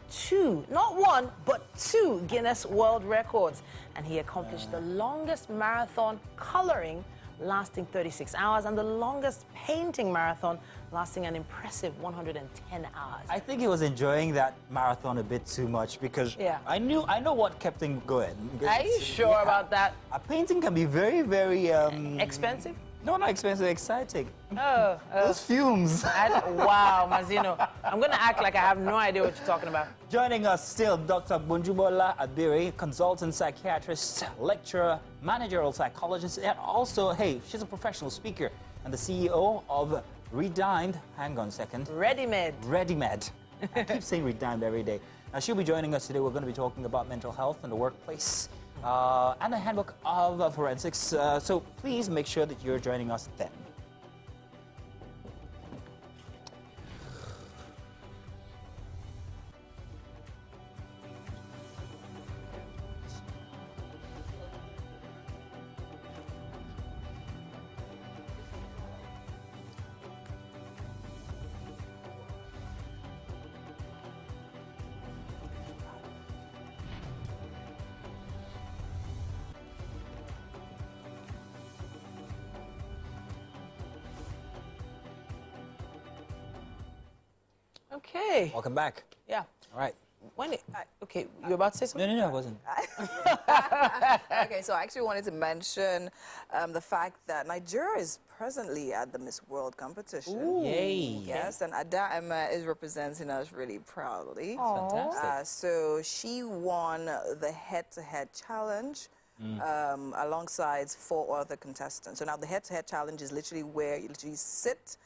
Speaker 1: not one, but two Guinness World Records. And he accomplished the longest marathon coloring lasting 36 hours and the longest painting marathon lasting an impressive 110 hours.
Speaker 3: I think he was enjoying that marathon a bit too much because I know what kept him going.
Speaker 1: Are you sure about that?
Speaker 3: A painting can be very, very...
Speaker 1: expensive?
Speaker 3: No, not expensive, exciting.
Speaker 1: Oh.
Speaker 3: Those fumes.
Speaker 1: Wow, Mazino. I'm going to act like I have no idea what you're talking about.
Speaker 3: Joining us still, Dr. Bunjubola Abiri, consultant psychiatrist, lecturer, managerial psychologist, and also, hey, she's a professional speaker and the CEO of Redimed. Hang on a second.
Speaker 1: Redimed.
Speaker 3: Redimed. I keep saying Redimed every day. Now, she'll be joining us today. We're going to be talking about mental health in the workplace. And a handbook of forensics. So please make sure that you're joining us then.
Speaker 1: Okay.
Speaker 3: Welcome back.
Speaker 1: Yeah.
Speaker 3: All right.
Speaker 1: Okay, you were about to say something?
Speaker 3: No, I wasn't.
Speaker 2: Okay, so I actually wanted to mention the fact that Nigeria is presently at the Miss World competition.
Speaker 3: Ooh. Yay.
Speaker 2: Yes, and Ada Emma is representing us really proudly.
Speaker 3: That's fantastic.
Speaker 2: So she won the head-to-head challenge alongside 4 other contestants. So now the head-to-head challenge is literally where you literally sit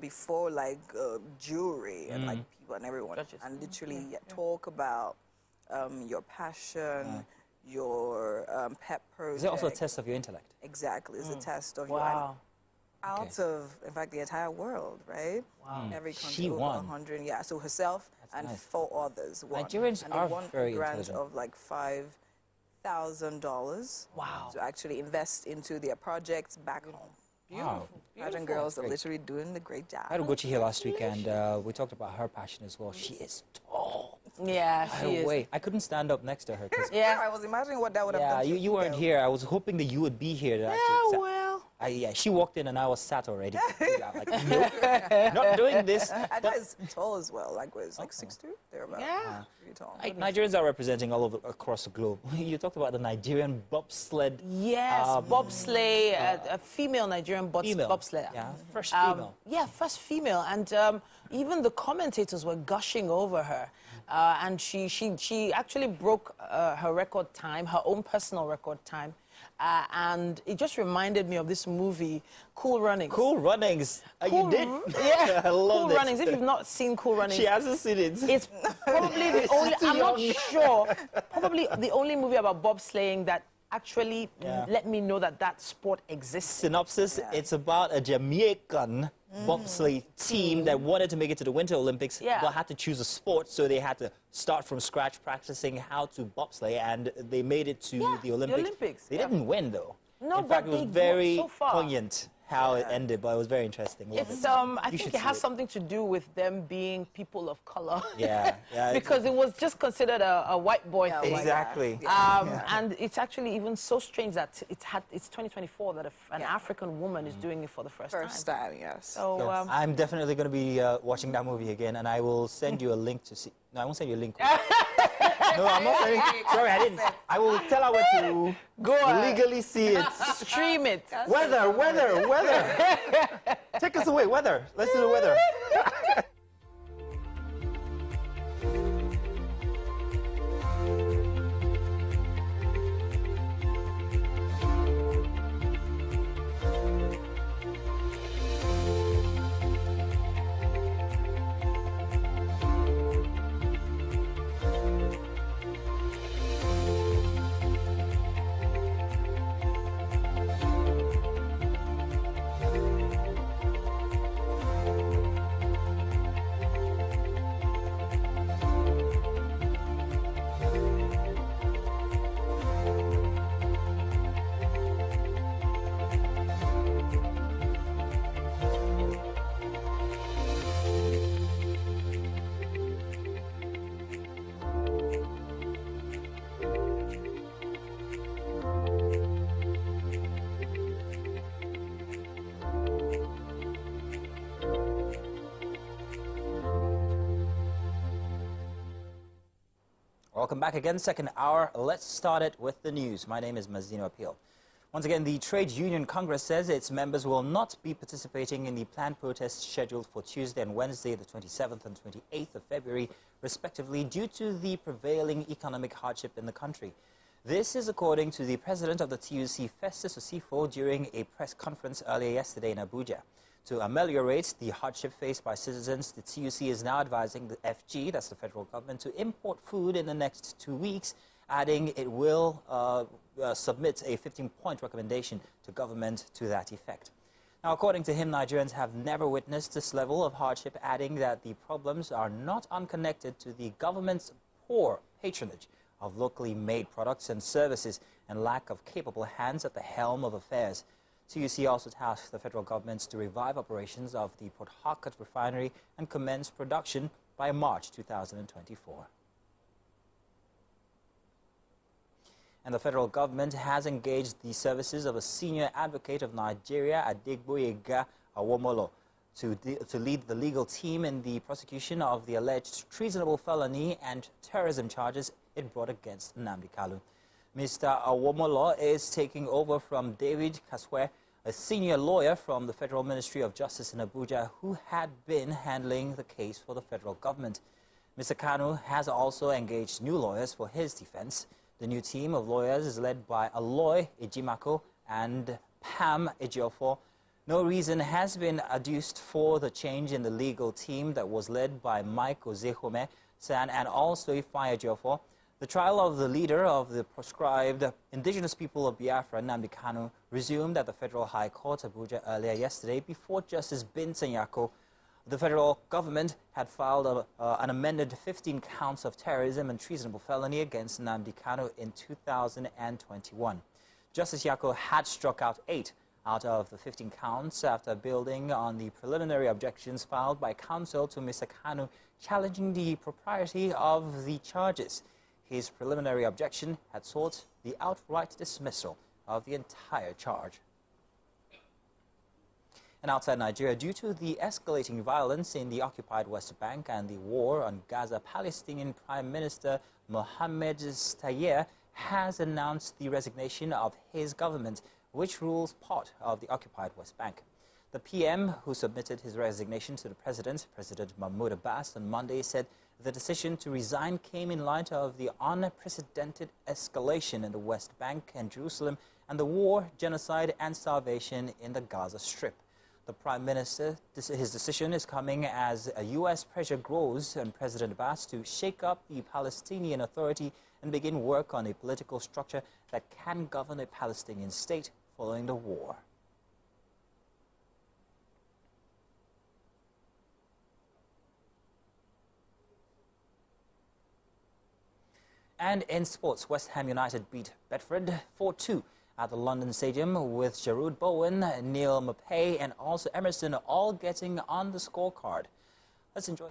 Speaker 2: before like jury and like people and everyone and literally talk about your passion, your pet project.
Speaker 3: Is it also a test of your intellect?
Speaker 2: Exactly, it's a test of your out of, in fact, the entire world, right?
Speaker 3: Wow.
Speaker 2: Every country
Speaker 3: She
Speaker 2: over
Speaker 3: won.
Speaker 2: 100, yeah. So herself and
Speaker 3: nice.
Speaker 2: 4 others won.
Speaker 3: Nigerians
Speaker 2: and
Speaker 3: are
Speaker 2: they won
Speaker 3: very
Speaker 2: a grant
Speaker 3: intelligent.
Speaker 2: of like $5,000.
Speaker 1: Wow.
Speaker 2: To actually invest into their projects back home.
Speaker 3: Wow.
Speaker 2: Imagine girls are literally doing the great job.
Speaker 3: I had Ugochi here last week, and we talked about her passion as well. She is tall.
Speaker 1: Yeah, she is.
Speaker 3: Way. I couldn't stand up next to her.
Speaker 2: Yeah, I was imagining what that would have done.
Speaker 3: Yeah, you weren't here. I was hoping that you would be here. To actually
Speaker 1: well.
Speaker 3: Yeah, she walked in and I was sat already. I'm like, nope, not doing this.
Speaker 2: I thought it's tall as well. Like, what, it's like 6'2"? Thereabout.
Speaker 1: Yeah.
Speaker 2: Pretty tall.
Speaker 3: Nigerians are representing all over across the globe. You talked about the Nigerian bobsled.
Speaker 1: Yes, bobsleigh, a female Nigerian bobsleigh.
Speaker 3: Yeah, first female.
Speaker 1: Yeah, first female. And even the commentators were gushing over her. And she actually broke her record time, her own personal record time. And it just reminded me of this movie, Cool Runnings.
Speaker 3: Cool Runnings. You did?
Speaker 1: Yeah,
Speaker 3: I love
Speaker 1: Cool Runnings. If you've not seen Cool Runnings.
Speaker 3: She hasn't seen it.
Speaker 1: It's probably the only, I'm not sure, probably the only movie about bobsleighing that actually let me know that that sport exists.
Speaker 3: Synopsis, it's about a Jamaican bobsleigh team that wanted to make it to the Winter Olympics, but had to choose a sport, so they had to start from scratch practicing how to bobsleigh, and they made it to the Olympics. They didn't win, though.
Speaker 1: No,
Speaker 3: in fact, it was very
Speaker 1: so far.
Speaker 3: poignant how it ended, but it was very interesting.
Speaker 1: It's I think it has something to do with them being people of color.
Speaker 3: Yeah,
Speaker 1: because it was just considered a white boy thing.
Speaker 3: Exactly.
Speaker 1: And it's actually even so strange that it's 2024 that an African woman is doing it for the first time.
Speaker 2: First time, yes.
Speaker 1: So
Speaker 3: I'm definitely going to be watching that movie again, and I will send you a link to see. No, I won't send you a link. No, I'm not sending. Sorry, I didn't. I will tell her where to
Speaker 1: go
Speaker 3: legally see it.
Speaker 1: Stream it.
Speaker 3: Weather. Take us away, weather. Let's do the weather. Welcome back again, second hour. Let's start it with the news. My name is Mazino Appeal. Once again, the Trade Union Congress says its members will not be participating in the planned protests scheduled for Tuesday and Wednesday, the 27th and 28th of February, respectively, due to the prevailing economic hardship in the country. This is according to the president of the TUC, Festus Osifo, during a press conference earlier yesterday in Abuja. To ameliorate the hardship faced by citizens, the TUC is now advising the FG, that's the federal government, to import food in the next 2 weeks, adding it will submit a 15-point recommendation to government to that effect. Now, according to him, Nigerians have never witnessed this level of hardship, adding that the problems are not unconnected to the government's poor patronage of locally made products and services and lack of capable hands at the helm of affairs. TUC also tasked the federal government to revive operations of the Port Harcourt refinery and commence production by March 2024. And the federal government has engaged the services of a senior advocate of Nigeria, Adegboyega Awomolo, to lead the legal team in the prosecution of the alleged treasonable felony and terrorism charges it brought against Nnamdi Kanu. Mr. Awomolo is taking over from David Kaswe, a senior lawyer from the Federal Ministry of Justice in Abuja, who had been handling the case for the federal government. Mr. Kanu has also engaged new lawyers for his defense. The new team of lawyers is led by Aloy Ejimako and Pam Ejiofor. No reason has been adduced for the change in the legal team that was led by Mike Ozehome San and also Ifeanyi Ejiofor. The trial of the leader of the proscribed indigenous people of Biafra, Nnamdi Kanu, resumed at the Federal High Court, Abuja, earlier yesterday before Justice Binta Nyako. The federal government had filed an amended 15 counts of terrorism and treasonable felony against Nnamdi Kanu in 2021. Justice Nyako had struck out 8 out of the 15 counts after building on the preliminary objections filed by counsel to Mr. Kanu challenging the propriety of the charges. His preliminary objection had sought the outright dismissal of the entire charge. And outside Nigeria, due to the escalating violence in the occupied West Bank and the war on Gaza, Palestinian Prime Minister Mohammed Stayeh has announced the resignation of his government, which rules part of the occupied West Bank. The PM, who submitted his resignation to the President Mahmoud Abbas, on Monday, said the decision to resign came in light of the unprecedented escalation in the West Bank and Jerusalem and the war, genocide and starvation in the Gaza Strip. The Prime Minister, his decision is coming as U.S. pressure grows on President Abbas to shake up the Palestinian Authority and begin work on a political structure that can govern a Palestinian state following the war. And in sports, West Ham United beat Bedford 4-2 at the London Stadium, with Giroud, Bowen, Neil Maupay and also Emerson all getting on the scorecard. Let's enjoy.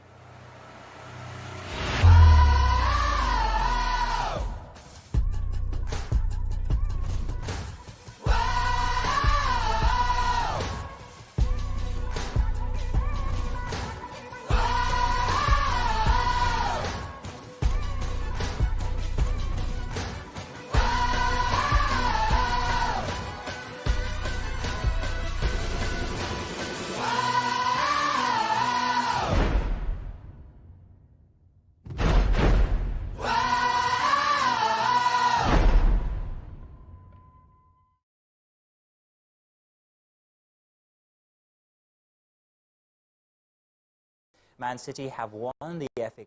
Speaker 3: Man City have won the FA.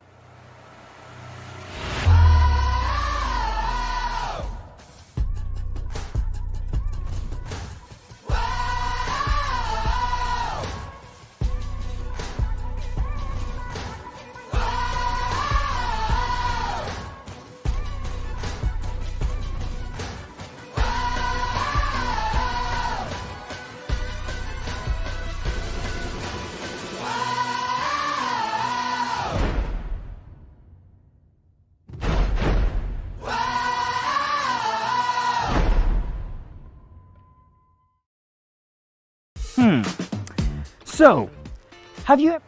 Speaker 3: So, have you ever...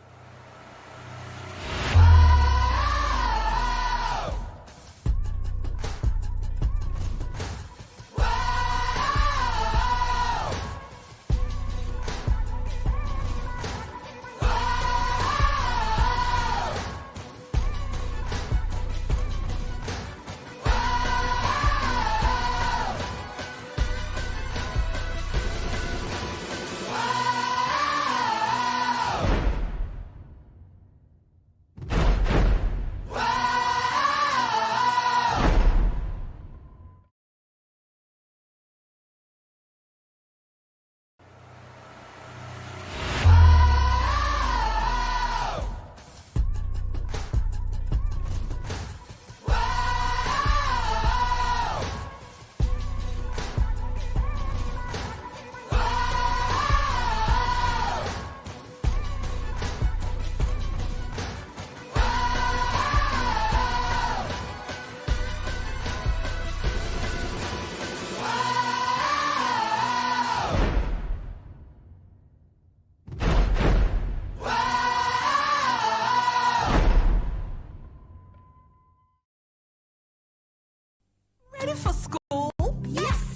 Speaker 12: For school? Yes!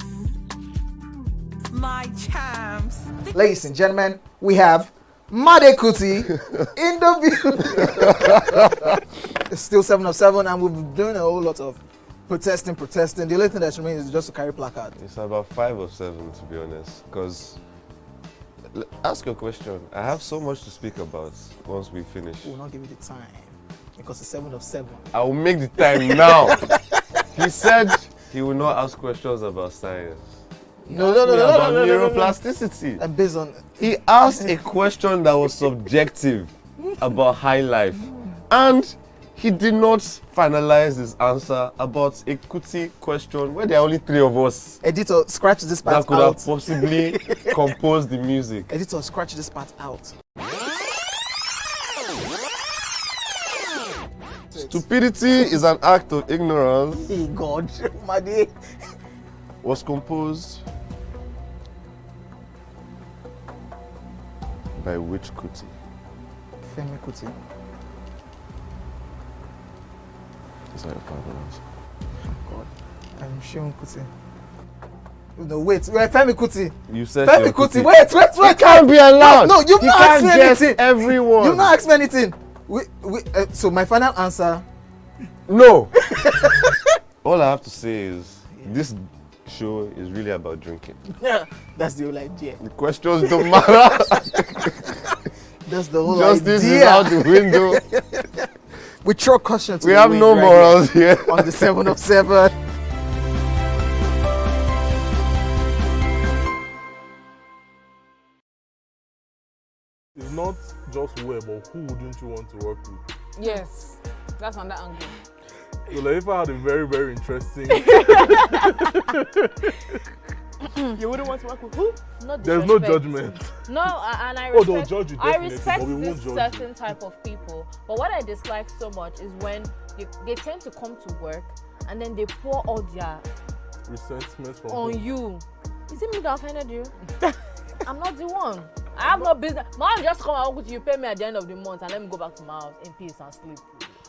Speaker 12: My champs.
Speaker 4: Ladies and gentlemen, we have Made Kuti in the view. It's still 7 of 7 and we've been doing a whole lot of protesting. The only thing that remains is just to carry placard.
Speaker 13: It's about 5 of 7 to be honest, because ask your question. I have so much to speak about once we finish.
Speaker 4: We will not give you the time because it's 7 of 7.
Speaker 13: I will make the time now. He said he will not ask questions about science.
Speaker 4: No.
Speaker 13: About neuroplasticity.
Speaker 4: And based on...
Speaker 13: He asked a question that was subjective about high life. And he did not finalize his answer about a Kuti question where there are only 3 of us.
Speaker 4: Editor, scratch this part out.
Speaker 13: That could have possibly composed the music.
Speaker 4: Editor, scratch this part out.
Speaker 13: Stupidity is an act of ignorance.
Speaker 4: Hey God, my dear.
Speaker 13: Was composed By which Kuti?
Speaker 4: Femi Kuti.
Speaker 13: Is that your final answer?
Speaker 4: God. I'm Seun Kuti. No, wait, Femi Kuti.
Speaker 13: You said
Speaker 4: Femi Kuti. Wait.
Speaker 13: You can't be allowed.
Speaker 4: No, you've not asked me anything.
Speaker 13: Everyone.
Speaker 4: You've not asked me anything. So my final answer.
Speaker 13: No. All I have to say is this show is really about drinking.
Speaker 4: Yeah, that's the whole idea.
Speaker 13: The questions don't matter.
Speaker 4: That's the whole
Speaker 13: Justice
Speaker 4: idea.
Speaker 13: is out the window.
Speaker 4: We throw caution to
Speaker 13: We
Speaker 4: the
Speaker 13: have
Speaker 4: wind
Speaker 13: no
Speaker 4: right
Speaker 13: morals here.
Speaker 4: On the 7 of 7.
Speaker 9: It's not just where, but who wouldn't you want to work with?
Speaker 1: Yes, that's on that angle.
Speaker 9: So Laifa had a very, very interesting.
Speaker 1: You wouldn't want to work with who?
Speaker 14: Not
Speaker 9: There's no
Speaker 14: disrespect.
Speaker 9: judgment.
Speaker 14: No, and I
Speaker 9: Oh, they'll
Speaker 14: respect,
Speaker 9: judge you
Speaker 14: I
Speaker 9: definitely,
Speaker 14: respect
Speaker 9: but we won't
Speaker 14: this
Speaker 9: judge
Speaker 14: certain
Speaker 9: you.
Speaker 14: type of people. But what I dislike so much is when they tend to come to work and then they pour all their
Speaker 9: Resentment from
Speaker 14: on
Speaker 9: who?
Speaker 14: you. Is it me that offended you? I'm not the one. I have no business. Man, just come and work with you, pay me at the end of the month, and let me go back to my house in peace and sleep.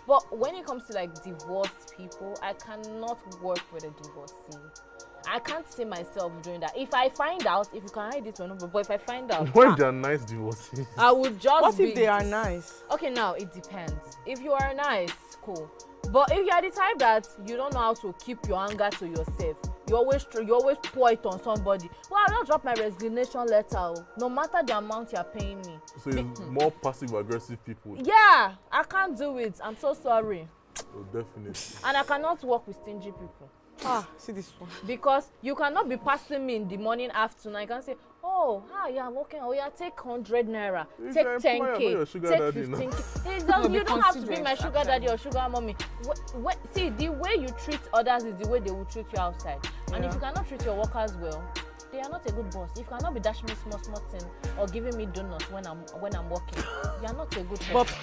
Speaker 14: But when it comes to like divorced people, I cannot work with a divorcee. I can't see myself doing that. If I find out, if you can hide it, but if I find out,
Speaker 9: When they're nice divorcees.
Speaker 14: I would just
Speaker 1: What
Speaker 14: be.
Speaker 1: if they are nice?
Speaker 14: Okay, now it depends. If you are nice, cool. But if you are the type that you don't know how to keep your anger to yourself, you always pour it on somebody. Well, I'll just drop my resignation letter. No matter the amount you're paying me.
Speaker 9: So it's more passive-aggressive people.
Speaker 14: Yeah, I can't do it. I'm so sorry.
Speaker 9: Oh, definitely.
Speaker 14: And I cannot work with stingy people.
Speaker 1: See this one.
Speaker 14: Because you cannot be passing me in the morning, afternoon. I can say, oh, yeah, I'm working. Oh, yeah, take 100 naira,
Speaker 9: If
Speaker 14: take
Speaker 9: you're employer,
Speaker 14: 10K,
Speaker 9: your sugar
Speaker 14: take
Speaker 9: daddy,
Speaker 14: 15K. You don't have to be my sugar daddy or sugar mommy. See, the way you treat others is the way they will treat you outside. And if you cannot treat your workers well, they are not a good boss. If you cannot be dashing me small thing or giving me donuts when I'm working, you are not a good person.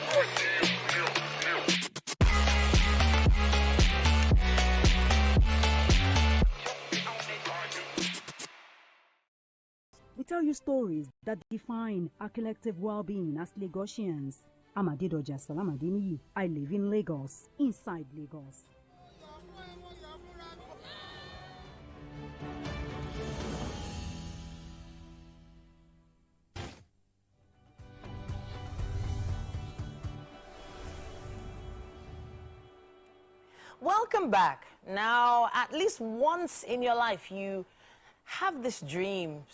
Speaker 15: We tell you stories that define our collective well-being as Lagosians. I'm Adedoja Salamadini. I live in Lagos, inside Lagos.
Speaker 1: Welcome back. Now, at least once in your life, you have this dream,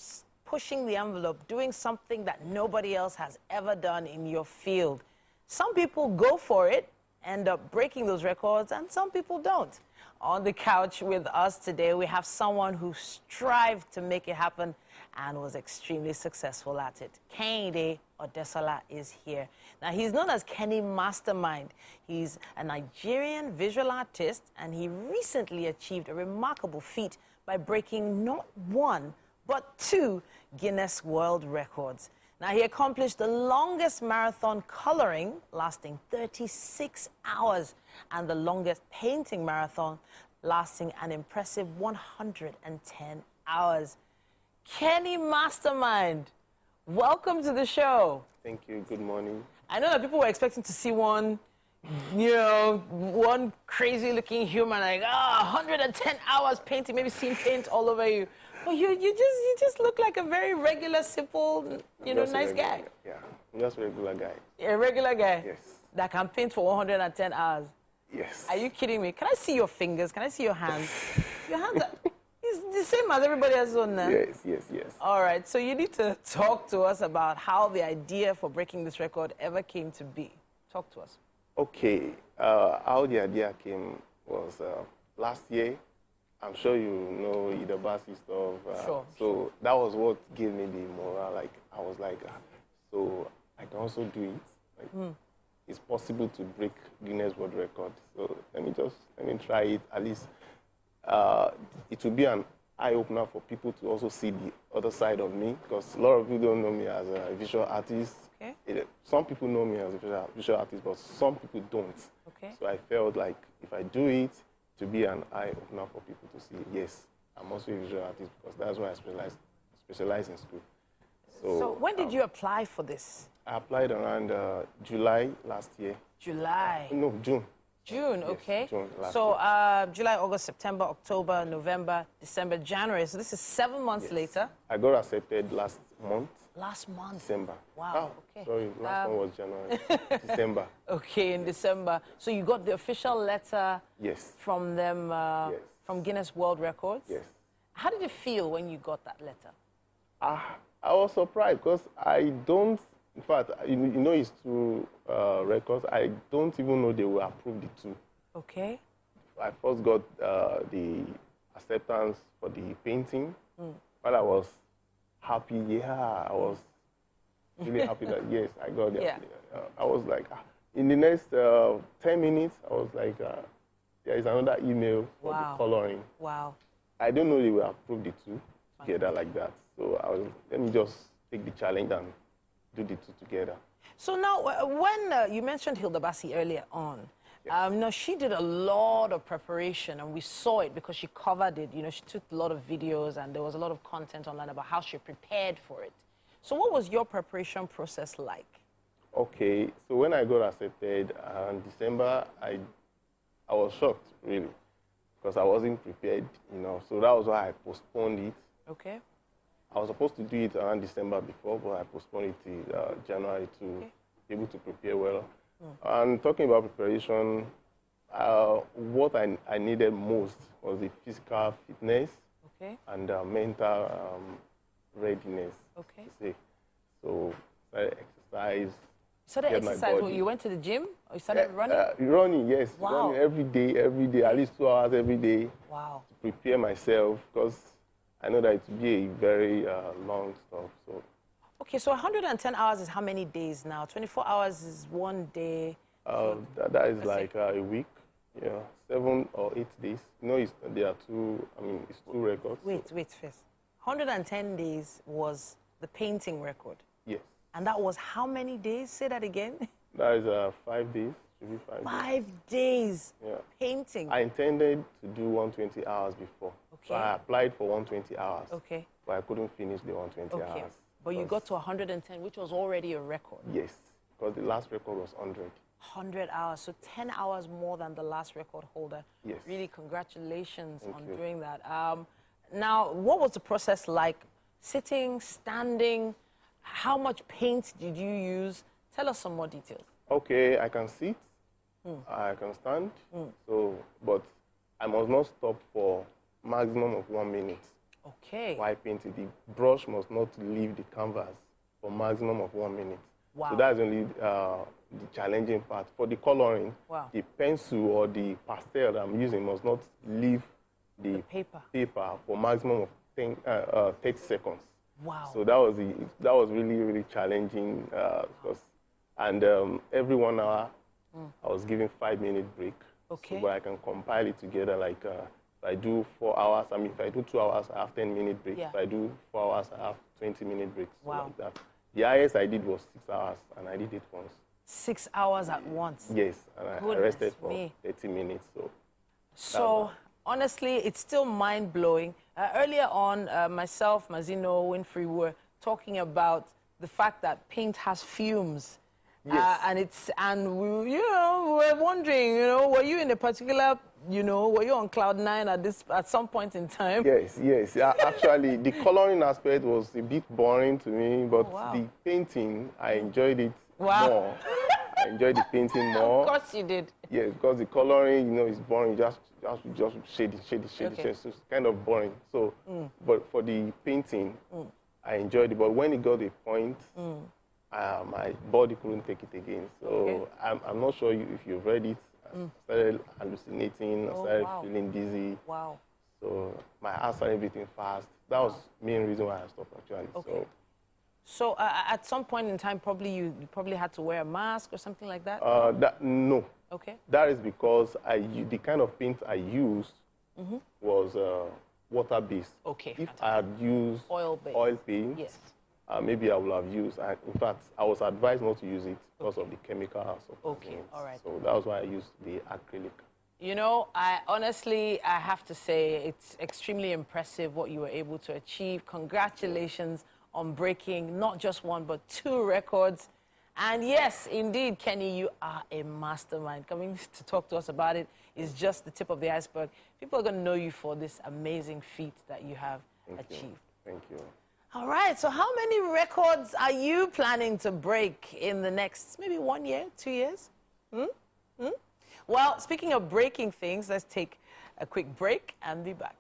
Speaker 1: pushing the envelope, doing something that nobody else has ever done in your field. Some people go for it, end up breaking those records, and some people don't. On the couch with us today, we have someone who strived to make it happen and was extremely successful at it. Kehinde Odesola is here. Now, he's known as Kenny Mastermind. He's a Nigerian visual artist, and he recently achieved a remarkable feat by breaking not one, but 2 Guinness World Records. Now, he accomplished the longest marathon coloring, lasting 36 hours, and the longest painting marathon, lasting an impressive 110 hours. Kenny Mastermind, welcome to the show.
Speaker 16: Thank you. Good morning.
Speaker 1: I know that people were expecting to see one crazy looking human, like, 110 hours painting, maybe seeing paint all over you. But you just look like a very regular, simple, nice guy.
Speaker 16: Yeah, I'm just a regular guy.
Speaker 1: A regular guy?
Speaker 16: Yes.
Speaker 1: That can paint for 110 hours?
Speaker 16: Yes.
Speaker 1: Are you kidding me? Can I see your fingers? Can I see your hands? Your hands are it's the same as everybody else's on there.
Speaker 16: Yes.
Speaker 1: All right, so you need to talk to us about how the idea for breaking this record ever came to be. Talk to us.
Speaker 16: Okay, how the idea came was last year. I'm sure you know Idabasi stuff.
Speaker 1: Sure.
Speaker 16: So that was what gave me the morale. Like, I was like, so I can also do it. Like, it's possible to break Guinness World Record. So let me try it. At least it will be an eye-opener for people to also see the other side of me, because a lot of people don't know me as a visual artist. Okay. Some people know me as a visual artist, but some people don't.
Speaker 1: Okay.
Speaker 16: So I felt like if I do it, to be an eye-opener for people to see, yes, I'm also a visual artist, because that's why I specialize in school.
Speaker 1: So when did you apply for this?
Speaker 16: I applied around July last year.
Speaker 1: July?
Speaker 16: No, June.
Speaker 1: June,
Speaker 16: Yes,
Speaker 1: okay.
Speaker 16: June last
Speaker 1: So July, August, September, October, November, December, January. So this is 7 months later.
Speaker 16: I got accepted last month.
Speaker 1: Last month?
Speaker 16: December.
Speaker 1: Wow, okay.
Speaker 16: Sorry, last one was January. December.
Speaker 1: Okay, in December. So you got the official letter
Speaker 16: Yes.
Speaker 1: from them, from Guinness World Records?
Speaker 16: Yes.
Speaker 1: How did you feel when you got that letter?
Speaker 16: I was surprised because I don't, in fact, you know it's two records. I don't even know they will approve the two.
Speaker 1: Okay.
Speaker 16: I first got the acceptance for the painting. While I was happy, I was really happy that, yes, I got it. I was like, in the next 10 minutes, I was like, there is another email for the coloring.
Speaker 1: Wow.
Speaker 16: I don't know they will approve the two together like that. So let me just take the challenge and do the two together.
Speaker 1: So now, when you mentioned Hilda Bassi earlier on, no, she did a lot of preparation, and we saw it because she covered it. You know, she took a lot of videos, and there was a lot of content online about how she prepared for it. So what was your preparation process like?
Speaker 16: Okay, so when I got accepted in December, I was shocked, really, because I wasn't prepared, you know. So that was why I postponed it.
Speaker 1: Okay.
Speaker 16: I was supposed to do it around December before, but I postponed it to January to be able to prepare well. And talking about preparation, what I needed most was the physical fitness and mental readiness.
Speaker 1: Okay.
Speaker 16: To say. So I exercise.
Speaker 1: So the exercise, well, you went to the gym or you started running?
Speaker 16: Running, yes.
Speaker 1: Wow.
Speaker 16: Running every day, at least 2 hours every day.
Speaker 1: Wow.
Speaker 16: To prepare myself, because I know that it will be a very long stuff. So.
Speaker 1: Okay, so 110 hours is how many days now? 24 hours is 1 day.
Speaker 16: That is like a week, 7 or 8 days. You know, there are two, it's two records.
Speaker 1: Wait first. 110 days was the painting record.
Speaker 16: Yes.
Speaker 1: And that was how many days? Say that again.
Speaker 16: That is 5 days. Should be 5 days.
Speaker 1: 5 days painting.
Speaker 16: I intended to do 120 hours before. Okay. So I applied for 120 hours.
Speaker 1: Okay.
Speaker 16: But I couldn't finish the 120 hours.
Speaker 1: But you got to 110, which was already a record.
Speaker 16: Yes, because the last record was 100.
Speaker 1: 100 hours, so 10 hours more than the last record holder.
Speaker 16: Yes.
Speaker 1: Really, congratulations on
Speaker 16: you.
Speaker 1: doing that. Now, what was the process like? Sitting, standing, how much paint did you use? Tell us some more details.
Speaker 16: Okay, I can sit, I can stand, but I must not stop for maximum of 1 minute.
Speaker 1: Okay.
Speaker 16: While painting, the brush must not leave the canvas for maximum of 1 minute.
Speaker 1: Wow.
Speaker 16: So that's only the challenging part. For the coloring, the pencil or the pastel that I'm using must not leave the paper for maximum of 30 seconds.
Speaker 1: Wow.
Speaker 16: So that was really, really challenging. And every 1 hour, I was given 5-minute break.
Speaker 1: Okay.
Speaker 16: So where I can compile it together, like if I do 4 hours, if I do 2 hours, I have 10-minute break.
Speaker 1: Yeah.
Speaker 16: If I do 4 hours, I have 20-minute breaks. So
Speaker 1: Wow.
Speaker 16: like that. The highest I did was 6 hours, and I did it once.
Speaker 1: 6 hours at once?
Speaker 16: Yes, and I rested for 30 minutes.
Speaker 1: So honestly, it's still mind-blowing. Earlier on, myself, Mazino, Winfrey were talking about the fact that paint has fumes.
Speaker 16: Yes.
Speaker 1: And we were wondering, were you in a particular, were you on cloud 9 at some point in time?
Speaker 16: Yes. Yeah, actually, the coloring aspect was a bit boring to me, but the painting, I enjoyed it more. I enjoyed the painting more.
Speaker 1: Of course you did.
Speaker 16: Yes, because the coloring, is boring. Just shade it. So it's kind of boring. So, but for the painting, I enjoyed it. But when it got a point, my body couldn't take it again. So I'm not sure if you've read it. I started hallucinating. I started feeling dizzy.
Speaker 1: Wow.
Speaker 16: So my eyes started beating fast. That was the main reason why I stopped, actually.
Speaker 1: Okay. So at some point in time, you probably had to wear a mask or something like that?
Speaker 16: No.
Speaker 1: Okay.
Speaker 16: That is because the kind of paint I used was water-based.
Speaker 1: Okay.
Speaker 16: If I had used oil paint,
Speaker 1: yes.
Speaker 16: Maybe I would have used. In fact, I was advised not to use it because of the chemical.
Speaker 1: Okay. All right.
Speaker 16: So that was why I used the acrylic.
Speaker 1: I honestly have to say it's extremely impressive what you were able to achieve. Congratulations on breaking not just one, but 2 records. And yes, indeed, Kenny, you are a mastermind. Coming to talk to us about it is just the tip of the iceberg. People are going to know you for this amazing feat that you have achieved.
Speaker 16: Thank you.
Speaker 1: All right, so how many records are you planning to break in the next maybe 1 year, 2 years? Well, speaking of breaking things, let's take a quick break and be back.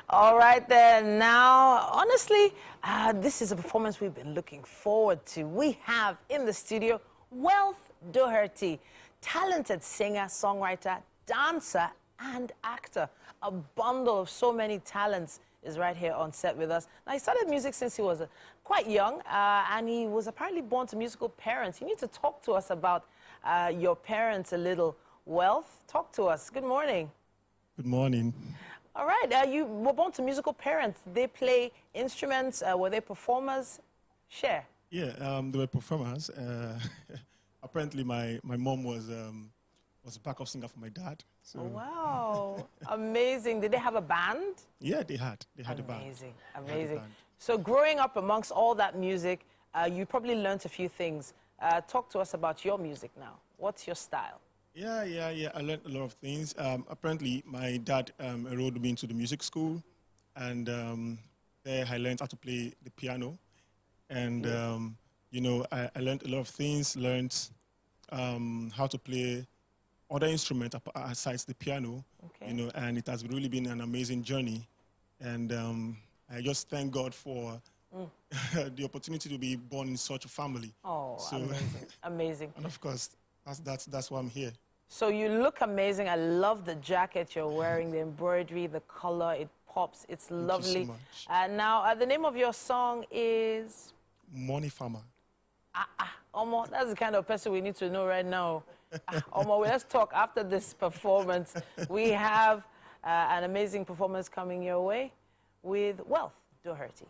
Speaker 1: All right then, now, honestly, this is a performance we've been looking forward to. We have in the studio Wealth Doherty, talented singer, songwriter, dancer, and actor. A bundle of so many talents is right here on set with us. Now, he started music since he was quite young, and he was apparently born to musical parents. You need to talk to us about your parents a little. Wealth, talk to us. Good morning.
Speaker 17: Good morning.
Speaker 1: All right, you were born to musical parents. They play instruments. Were they performers? Share.
Speaker 17: Yeah, they were performers. Apparently, my mom was a backup singer for my dad. So.
Speaker 1: Oh, wow, amazing. Did they have a band?
Speaker 17: Yeah, they had. They had a band.
Speaker 1: Amazing, amazing. So growing up amongst all that music, you probably learned a few things. Talk to us about your music now. What's your style?
Speaker 17: Yeah. I learned a lot of things. Apparently, my dad enrolled me into the music school, and there I learned how to play the piano. And, you know, I learned a lot of things, learned how to play other instruments aside the piano, you know, and it has really been an amazing journey. And I just thank God for the opportunity to be born in such a family.
Speaker 1: Oh, so, amazing, amazing.
Speaker 17: And of course, that's why I'm here.
Speaker 1: So you look amazing. I love the jacket you're wearing, the embroidery, the color, it pops. It's lovely.
Speaker 17: Thank you so much.
Speaker 1: And now the name of your song is?
Speaker 17: Money Farmer.
Speaker 1: Omo, that's the kind of person we need to know right now. Omo, let's talk after this performance. We have an amazing performance coming your way with Wealth Doherty.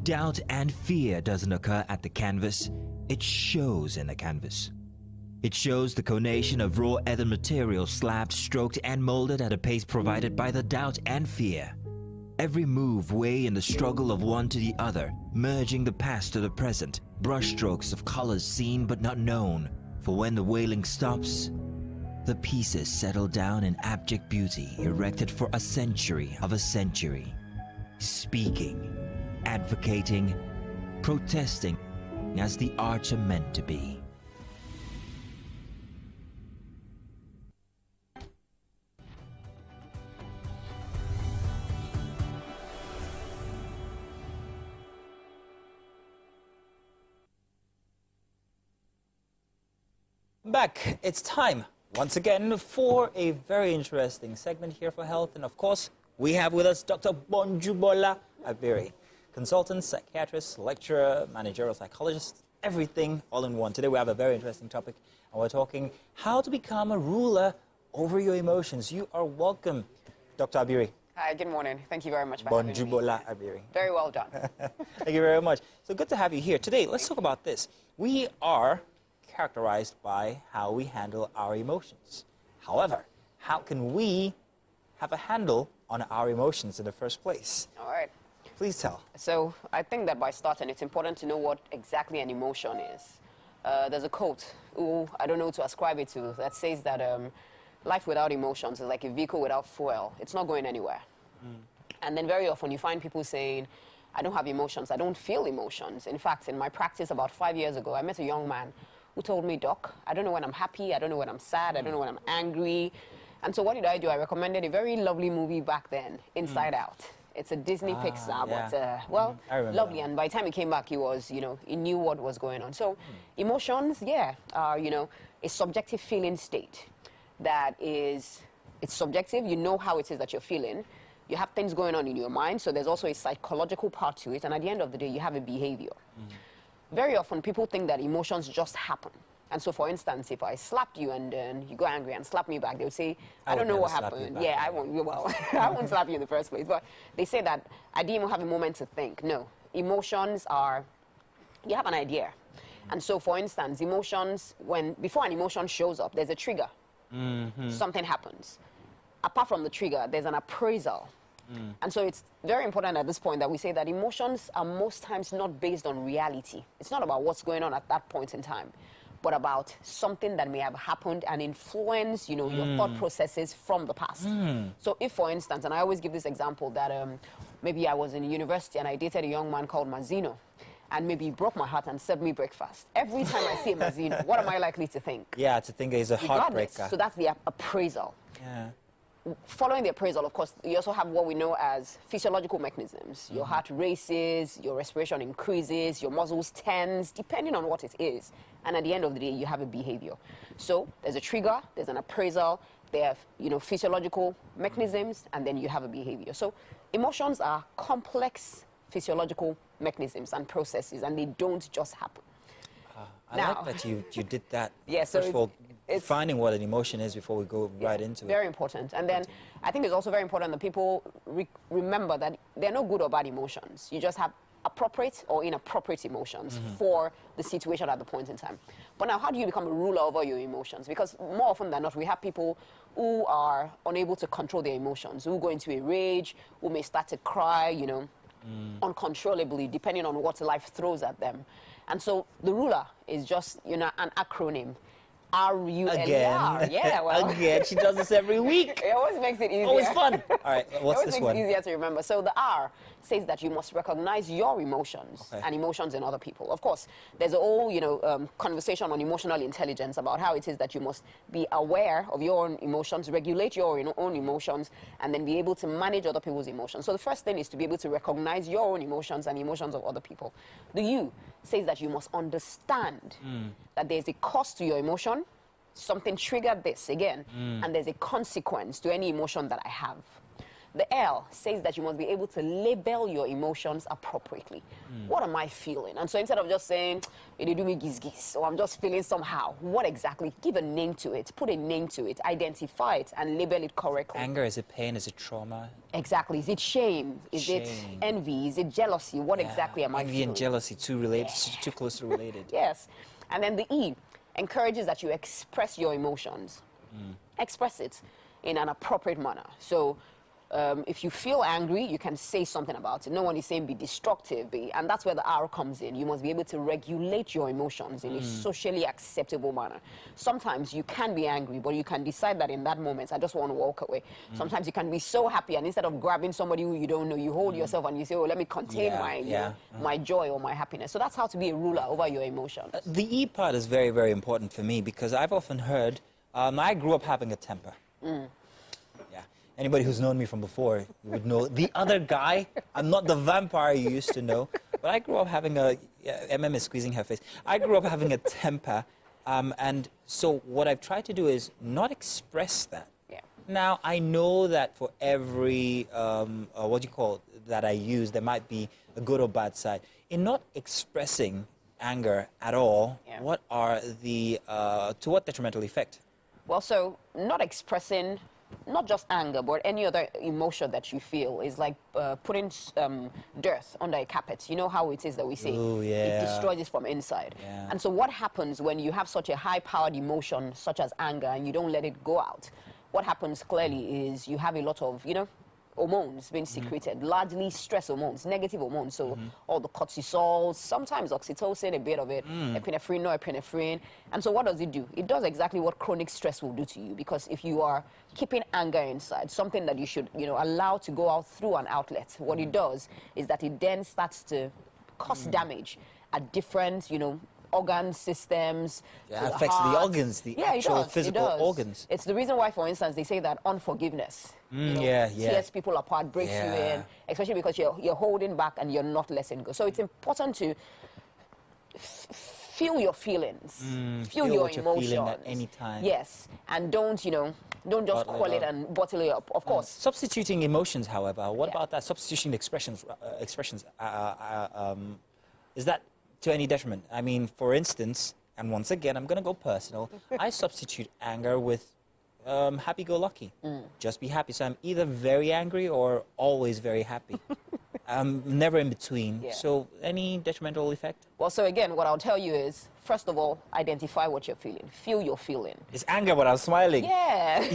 Speaker 3: doubt and fear doesn't occur at the canvas, it shows in the canvas. It shows the conation of raw ether material slabbed, stroked, and molded at a pace provided by the doubt and fear. Every move weigh in the struggle of one to the other, merging the past to the present, brushstrokes of colors seen but not known. For when the wailing stops, the pieces settle down in abject beauty, erected for a century of a century. Speaking, advocating, protesting, as the arts are meant to be. Back, it's time once again for a very interesting segment here for health, and of course we have with us Dr. Bonjubola Abiri, consultant, psychiatrist, lecturer, managerial psychologist, everything all in one. Today we have a very interesting topic, and we're talking how to become a ruler over your emotions. You are welcome, Dr. Abiri.
Speaker 18: Hi, good morning. Thank you very much for having me.
Speaker 3: Bonjubola Abiri.
Speaker 18: Very well done.
Speaker 3: Thank you very much. So good to have you here. Today, let's talk about this. We are characterized by how we handle our emotions. However, how can we have a handle on our emotions in the first place?
Speaker 18: All right.
Speaker 3: Please tell.
Speaker 18: So I think that by starting, it's important to know what exactly an emotion is. There's a quote, I don't know who to ascribe it to, that says that life without emotions is like a vehicle without fuel. It's not going anywhere. And then very often you find people saying, I don't have emotions, I don't feel emotions. In fact, in my practice about 5 years ago, I met a young man who told me, Doc, I don't know when I'm happy, I don't know when I'm sad, I don't know when I'm angry. And so what did I do? I recommended a very lovely movie back then, Inside Out. It's a Disney Pixar,
Speaker 3: yeah.
Speaker 18: but, well, lovely.
Speaker 3: That.
Speaker 18: And by the time he came back, he was, he knew what was going on. So emotions, are, a subjective feeling state that is, it's subjective. You know how it is that you're feeling. You have things going on in your mind, so there's also a psychological part to it. And at the end of the day, you have a behavior. Very often, people think that emotions just happen. And so, for instance, if I slapped you and then you go angry and slap me back, they would say, I don't know what happened. Yeah, I won't. Well, I won't slap you in the first place. But they say that I didn't even have a moment to think. No, emotions are, you have an idea. And so, for instance, emotions, before an emotion shows up, there's a trigger. Something happens. Apart from the trigger, there's an appraisal. And so it's very important at this point that we say that emotions are most times not based on reality. It's not about what's going on at that point in time, but about something that may have happened and influence, your thought processes from the past. So if, for instance, and I always give this example that maybe I was in university and I dated a young man called Mazino, and maybe he broke my heart and served me breakfast. Every time I see a Mazino, what am I likely to think?
Speaker 3: Yeah, to think he's a heartbreaker.
Speaker 18: So that's the appraisal.
Speaker 3: Yeah.
Speaker 18: Following the appraisal, of course, you also have what we know as physiological mechanisms. Your heart races, your respiration increases, your muscles tense, depending on what it is. And at the end of the day, you have a behavior. So there's a trigger, there's an appraisal, there are physiological mechanisms, and then you have a behavior. So emotions are complex physiological mechanisms and processes, and they don't just happen.
Speaker 3: I like that you did that.
Speaker 18: Yeah, so
Speaker 3: first of all, defining what an emotion is before we go right into it.
Speaker 18: Very important. And then I think it's also very important that people remember that there are no good or bad emotions. You just have appropriate or inappropriate emotions for the situation at the point in time. But now, how do you become a ruler over your emotions? Because more often than not, we have people who are unable to control their emotions, who go into a rage, who may start to cry, uncontrollably, depending on what life throws at them. And so the ruler is just, an acronym. R-U-L-E-R. Yeah, well.
Speaker 3: Again, she does this every week.
Speaker 18: It always makes it easier.
Speaker 3: Always fun. All right, what's this one?
Speaker 18: It always makes it easier to remember. So the R says that you must recognize your emotions and emotions in other people. Of course, there's a whole, conversation on emotional intelligence about how it is that you must be aware of your own emotions, regulate your own emotions, and then be able to manage other people's emotions. So the first thing is to be able to recognize your own emotions and emotions of other people. The U says that you must understand that there's a cost to your emotion. Something triggered this again, and there's a consequence to any emotion that I have. The L says that you must be able to label your emotions appropriately. What am I feeling? And so instead of just saying, they do me giz, or I'm just feeling somehow, what exactly? Give a name to it, put a name to it, identify it, and label it correctly.
Speaker 3: Anger, is it pain? Is it trauma?
Speaker 18: Exactly. Is it shame? Is it envy? Is it jealousy? What exactly am I feeling?
Speaker 3: Envy and jealousy, too closely related.
Speaker 18: Yes. And then the E encourages that you express your emotions. Express it in an appropriate manner. So if you feel angry, you can say something about it. No one is saying be destructive, and that's where the R comes in. You must be able to regulate your emotions in a socially acceptable manner. Sometimes you can be angry, but you can decide that in that moment, I just want to walk away. Sometimes you can be so happy, and instead of grabbing somebody who you don't know, you hold yourself and you say, oh, let me contain my joy or my happiness. So that's how to be a ruler over your emotions.
Speaker 3: The E part is very, very important for me because I've often heard, I grew up having a temper. Anybody who's known me from before would know the other guy. I'm not the vampire you used to know, but I grew up having MM is squeezing her face. I grew up having a temper, and so what I've tried to do is not express that. Now, I know that for every, that I use, there might be a good or bad side. In not expressing anger at all, what are the, to what detrimental effect?
Speaker 18: Well, so not expressing not just anger, but any other emotion that you feel is like putting dirt under a carpet. You know how it is that we say it destroys it from inside. And so what happens when you have such a high-powered emotion, such as anger, and you don't let it go out? What happens clearly is you have a lot of, hormones being secreted, largely stress hormones, negative hormones. So all the cortisol, sometimes oxytocin, a bit of it, epinephrine, norepinephrine. And so what does it do? It does exactly what chronic stress will do to you, because if you are keeping anger inside, something that you should, allow to go out through an outlet, what it does is that it then starts to cause damage at different, organ systems.
Speaker 3: It affects the organs, the actual physical organs.
Speaker 18: It's the reason why, for instance, they say that unforgiveness tears people apart, breaks you in, especially because you're holding back and you're not letting go. So it's important to feel your feelings, feel your emotions
Speaker 3: at any time.
Speaker 18: Yes, and don't just call it and bottle it up. Of course.
Speaker 3: Substituting emotions, however, what about that? Substitution expressions. Is that to any detriment? I mean, for instance, and once again, I'm going to go personal. I substitute anger with happy-go-lucky. Just be happy. So I'm either very angry or always very happy. Never in between. So any detrimental effect?
Speaker 18: Well, so again, what I'll tell you is, first of all, identify what you're feeling. Feel your feeling.
Speaker 3: It's anger, but I'm smiling.
Speaker 18: Yeah.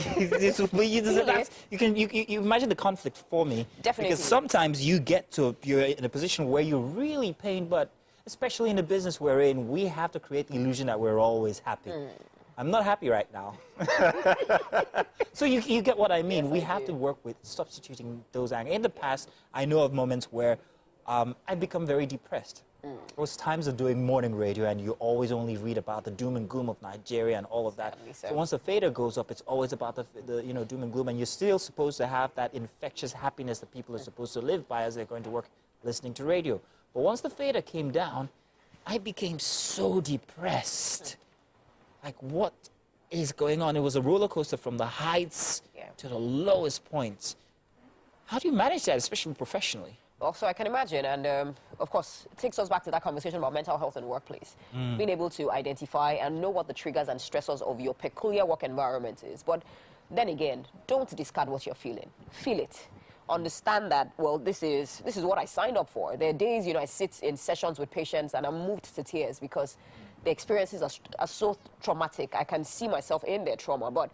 Speaker 3: You imagine the conflict for me.
Speaker 18: Definitely.
Speaker 3: Because sometimes you're in a position where you're really pained, but especially in the business we're in, we have to create the illusion that we're always happy. I'm not happy right now. So you get what I mean.
Speaker 18: Yes,
Speaker 3: we have to work with substituting those anger. In the past, I know of moments where I've become very depressed. There was times of doing morning radio and you always only read about the doom and gloom of Nigeria and all of that. So once the fader goes up, it's always about the doom and gloom, and you're still supposed to have that infectious happiness that people are supposed to live by as they're going to work listening to radio. But once the fader came down, I became so depressed. Like, what is going on? It was a roller coaster from the heights to the lowest points. How do you manage that, especially professionally?
Speaker 18: Well, so I can imagine, and of course, it takes us back to that conversation about mental health in the workplace. Being able to identify and know what the triggers and stressors of your peculiar work environment is. But then again, don't discard what you're feeling. Feel it. Understand that, well, this is what I signed up for. There are days, I sit in sessions with patients and I'm moved to tears because the experiences are so traumatic. I can see myself in their trauma. But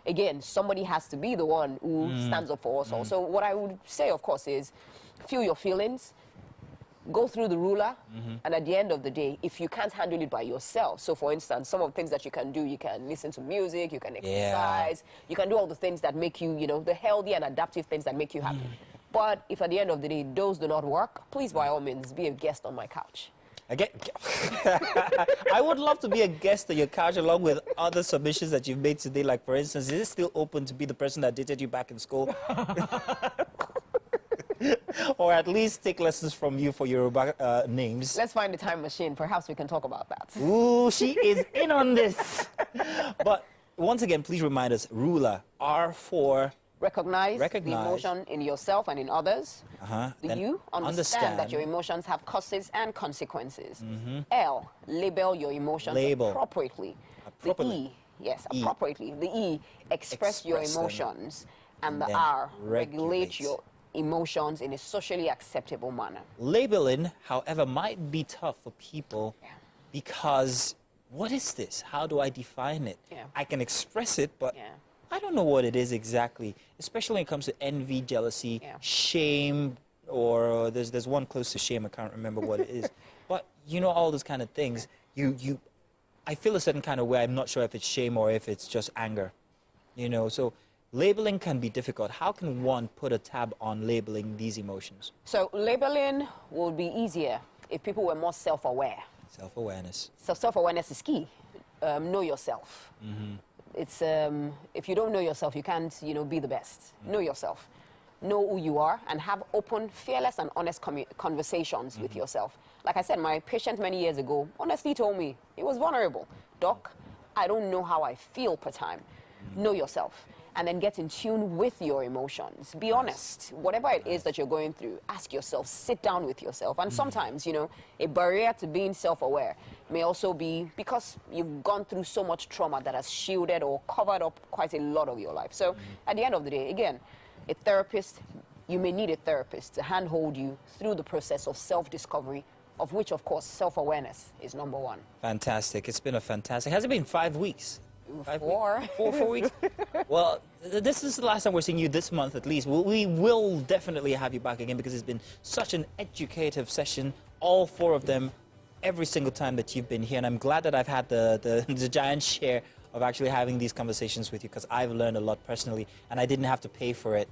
Speaker 18: again, somebody has to be the one who stands up for us all. So what I would say, of course, is feel your feelings, go through the ruler, and at the end of the day, if you can't handle it by yourself, so for instance, some of the things that you can do, you can listen to music, you can exercise, you can do all the things that make you, the healthy and adaptive things that make you happy. But if at the end of the day, those do not work, please, by all means, be a guest on my couch.
Speaker 3: I would love to be a guest on your couch along with other submissions that you've made today. Like, for instance, is it still open to be the person that dated you back in school? Or at least take lessons from you for Yoruba names.
Speaker 18: Let's find the time machine. Perhaps we can talk about that.
Speaker 3: Ooh, she is in on this. But once again, please remind us, ruler, R for
Speaker 18: Recognize the emotion in yourself and in others. The
Speaker 3: Then
Speaker 18: U, understand that your emotions have causes and consequences. L, label your emotions appropriately. The E, yes, appropriately. The E, express your emotions. And the R, regulate your emotions in a socially acceptable manner.
Speaker 3: Labeling, however, might be tough for people because what is this? How do I define it? I can express it, but I don't know what it is exactly, especially when it comes to envy, jealousy, shame, or there's one close to shame, I can't remember what it is. But you know, all those kind of things, I feel a certain kind of way. I'm not sure if it's shame or if it's just anger, you know, so labeling can be difficult. How can one put a tab on labeling these emotions?
Speaker 18: So labeling would be easier if people were more self-aware.
Speaker 3: Self-awareness.
Speaker 18: So self-awareness is key. Know yourself. It's if you don't know yourself, you can't, you know, be the best. Know yourself. Know who you are and have open, fearless, and honest conversations with yourself. Like I said, my patient many years ago honestly told me he was vulnerable. Doc, I don't know how I feel per time. Know yourself. And then get in tune with your emotions. Be honest. Whatever it is that you're going through, ask yourself, sit down with yourself. And sometimes, you know, a barrier to being self-aware may also be because you've gone through so much trauma that has shielded or covered up quite a lot of your life. So at the end of the day, again, a therapist, you may need a therapist to handhold you through the process of self-discovery, of which, of course, self-awareness is number one.
Speaker 3: Fantastic. It's been a fantastic. Has it been 5 weeks?
Speaker 18: 4
Speaker 3: weeks. Well, this is the last time we're seeing you this month at least. We will definitely have you back again because it's been such an educative session, all 4 of them, every single time that you've been here. And I'm glad that I've had the giant share of actually having these conversations with you because I've learned a lot personally and I didn't have to pay for it.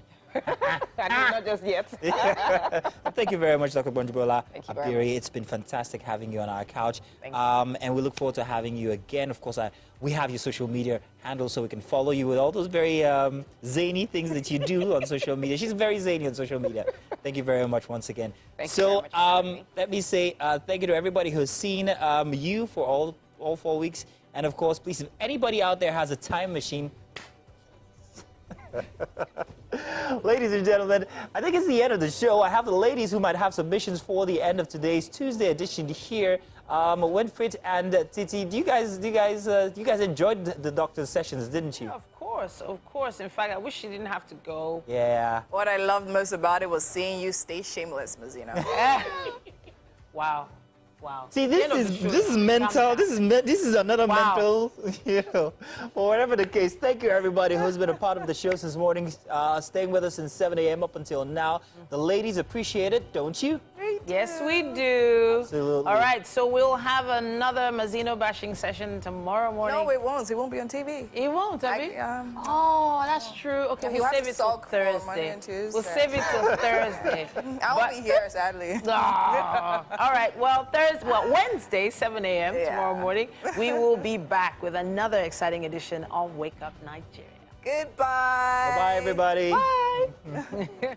Speaker 18: Not just yet.
Speaker 3: Thank you very much, Dr. Bonjibola
Speaker 18: Abiri.
Speaker 3: Abiri. It's been fantastic having you on our couch. And we look forward to having you again. Of course, we have your social media handles so we can follow you with all those very zany things that you do on social media. She's very zany on social media. Thank you very much once again.
Speaker 18: Thank you very much.
Speaker 3: Let me say thank you to everybody who's seen you for all 4 weeks. And of course, please, if anybody out there has a time machine, ladies and gentlemen, I think it's the end of the show. I have the ladies who might have submissions for the end of today's Tuesday edition here. Winfred and Titi, you guys enjoyed the doctor's sessions, didn't you?
Speaker 1: Of course. In fact, I wish she didn't have to go.
Speaker 3: Yeah.
Speaker 2: What I loved most about it was seeing you stay shameless, Mazina.
Speaker 1: Wow.
Speaker 3: See, this is mental. This is another mental, you know. But whatever the case, thank you everybody who's been a part of the show since morning, staying with us since 7 a.m. up until now. The ladies appreciate it, don't you?
Speaker 1: Yes, we do.
Speaker 3: Absolutely.
Speaker 1: All right, so we'll have another Mazino bashing session tomorrow morning.
Speaker 2: No, it won't. It won't be on TV.
Speaker 1: It won't, oh, that's true. Okay, we'll save it till Thursday. We'll save it till Thursday.
Speaker 2: I won't be here, sadly.
Speaker 1: All right, well, Wednesday, 7 a.m. tomorrow morning, we will be back with another exciting edition of Wake Up Nigeria.
Speaker 2: Goodbye.
Speaker 3: Bye-bye, everybody.
Speaker 1: Bye.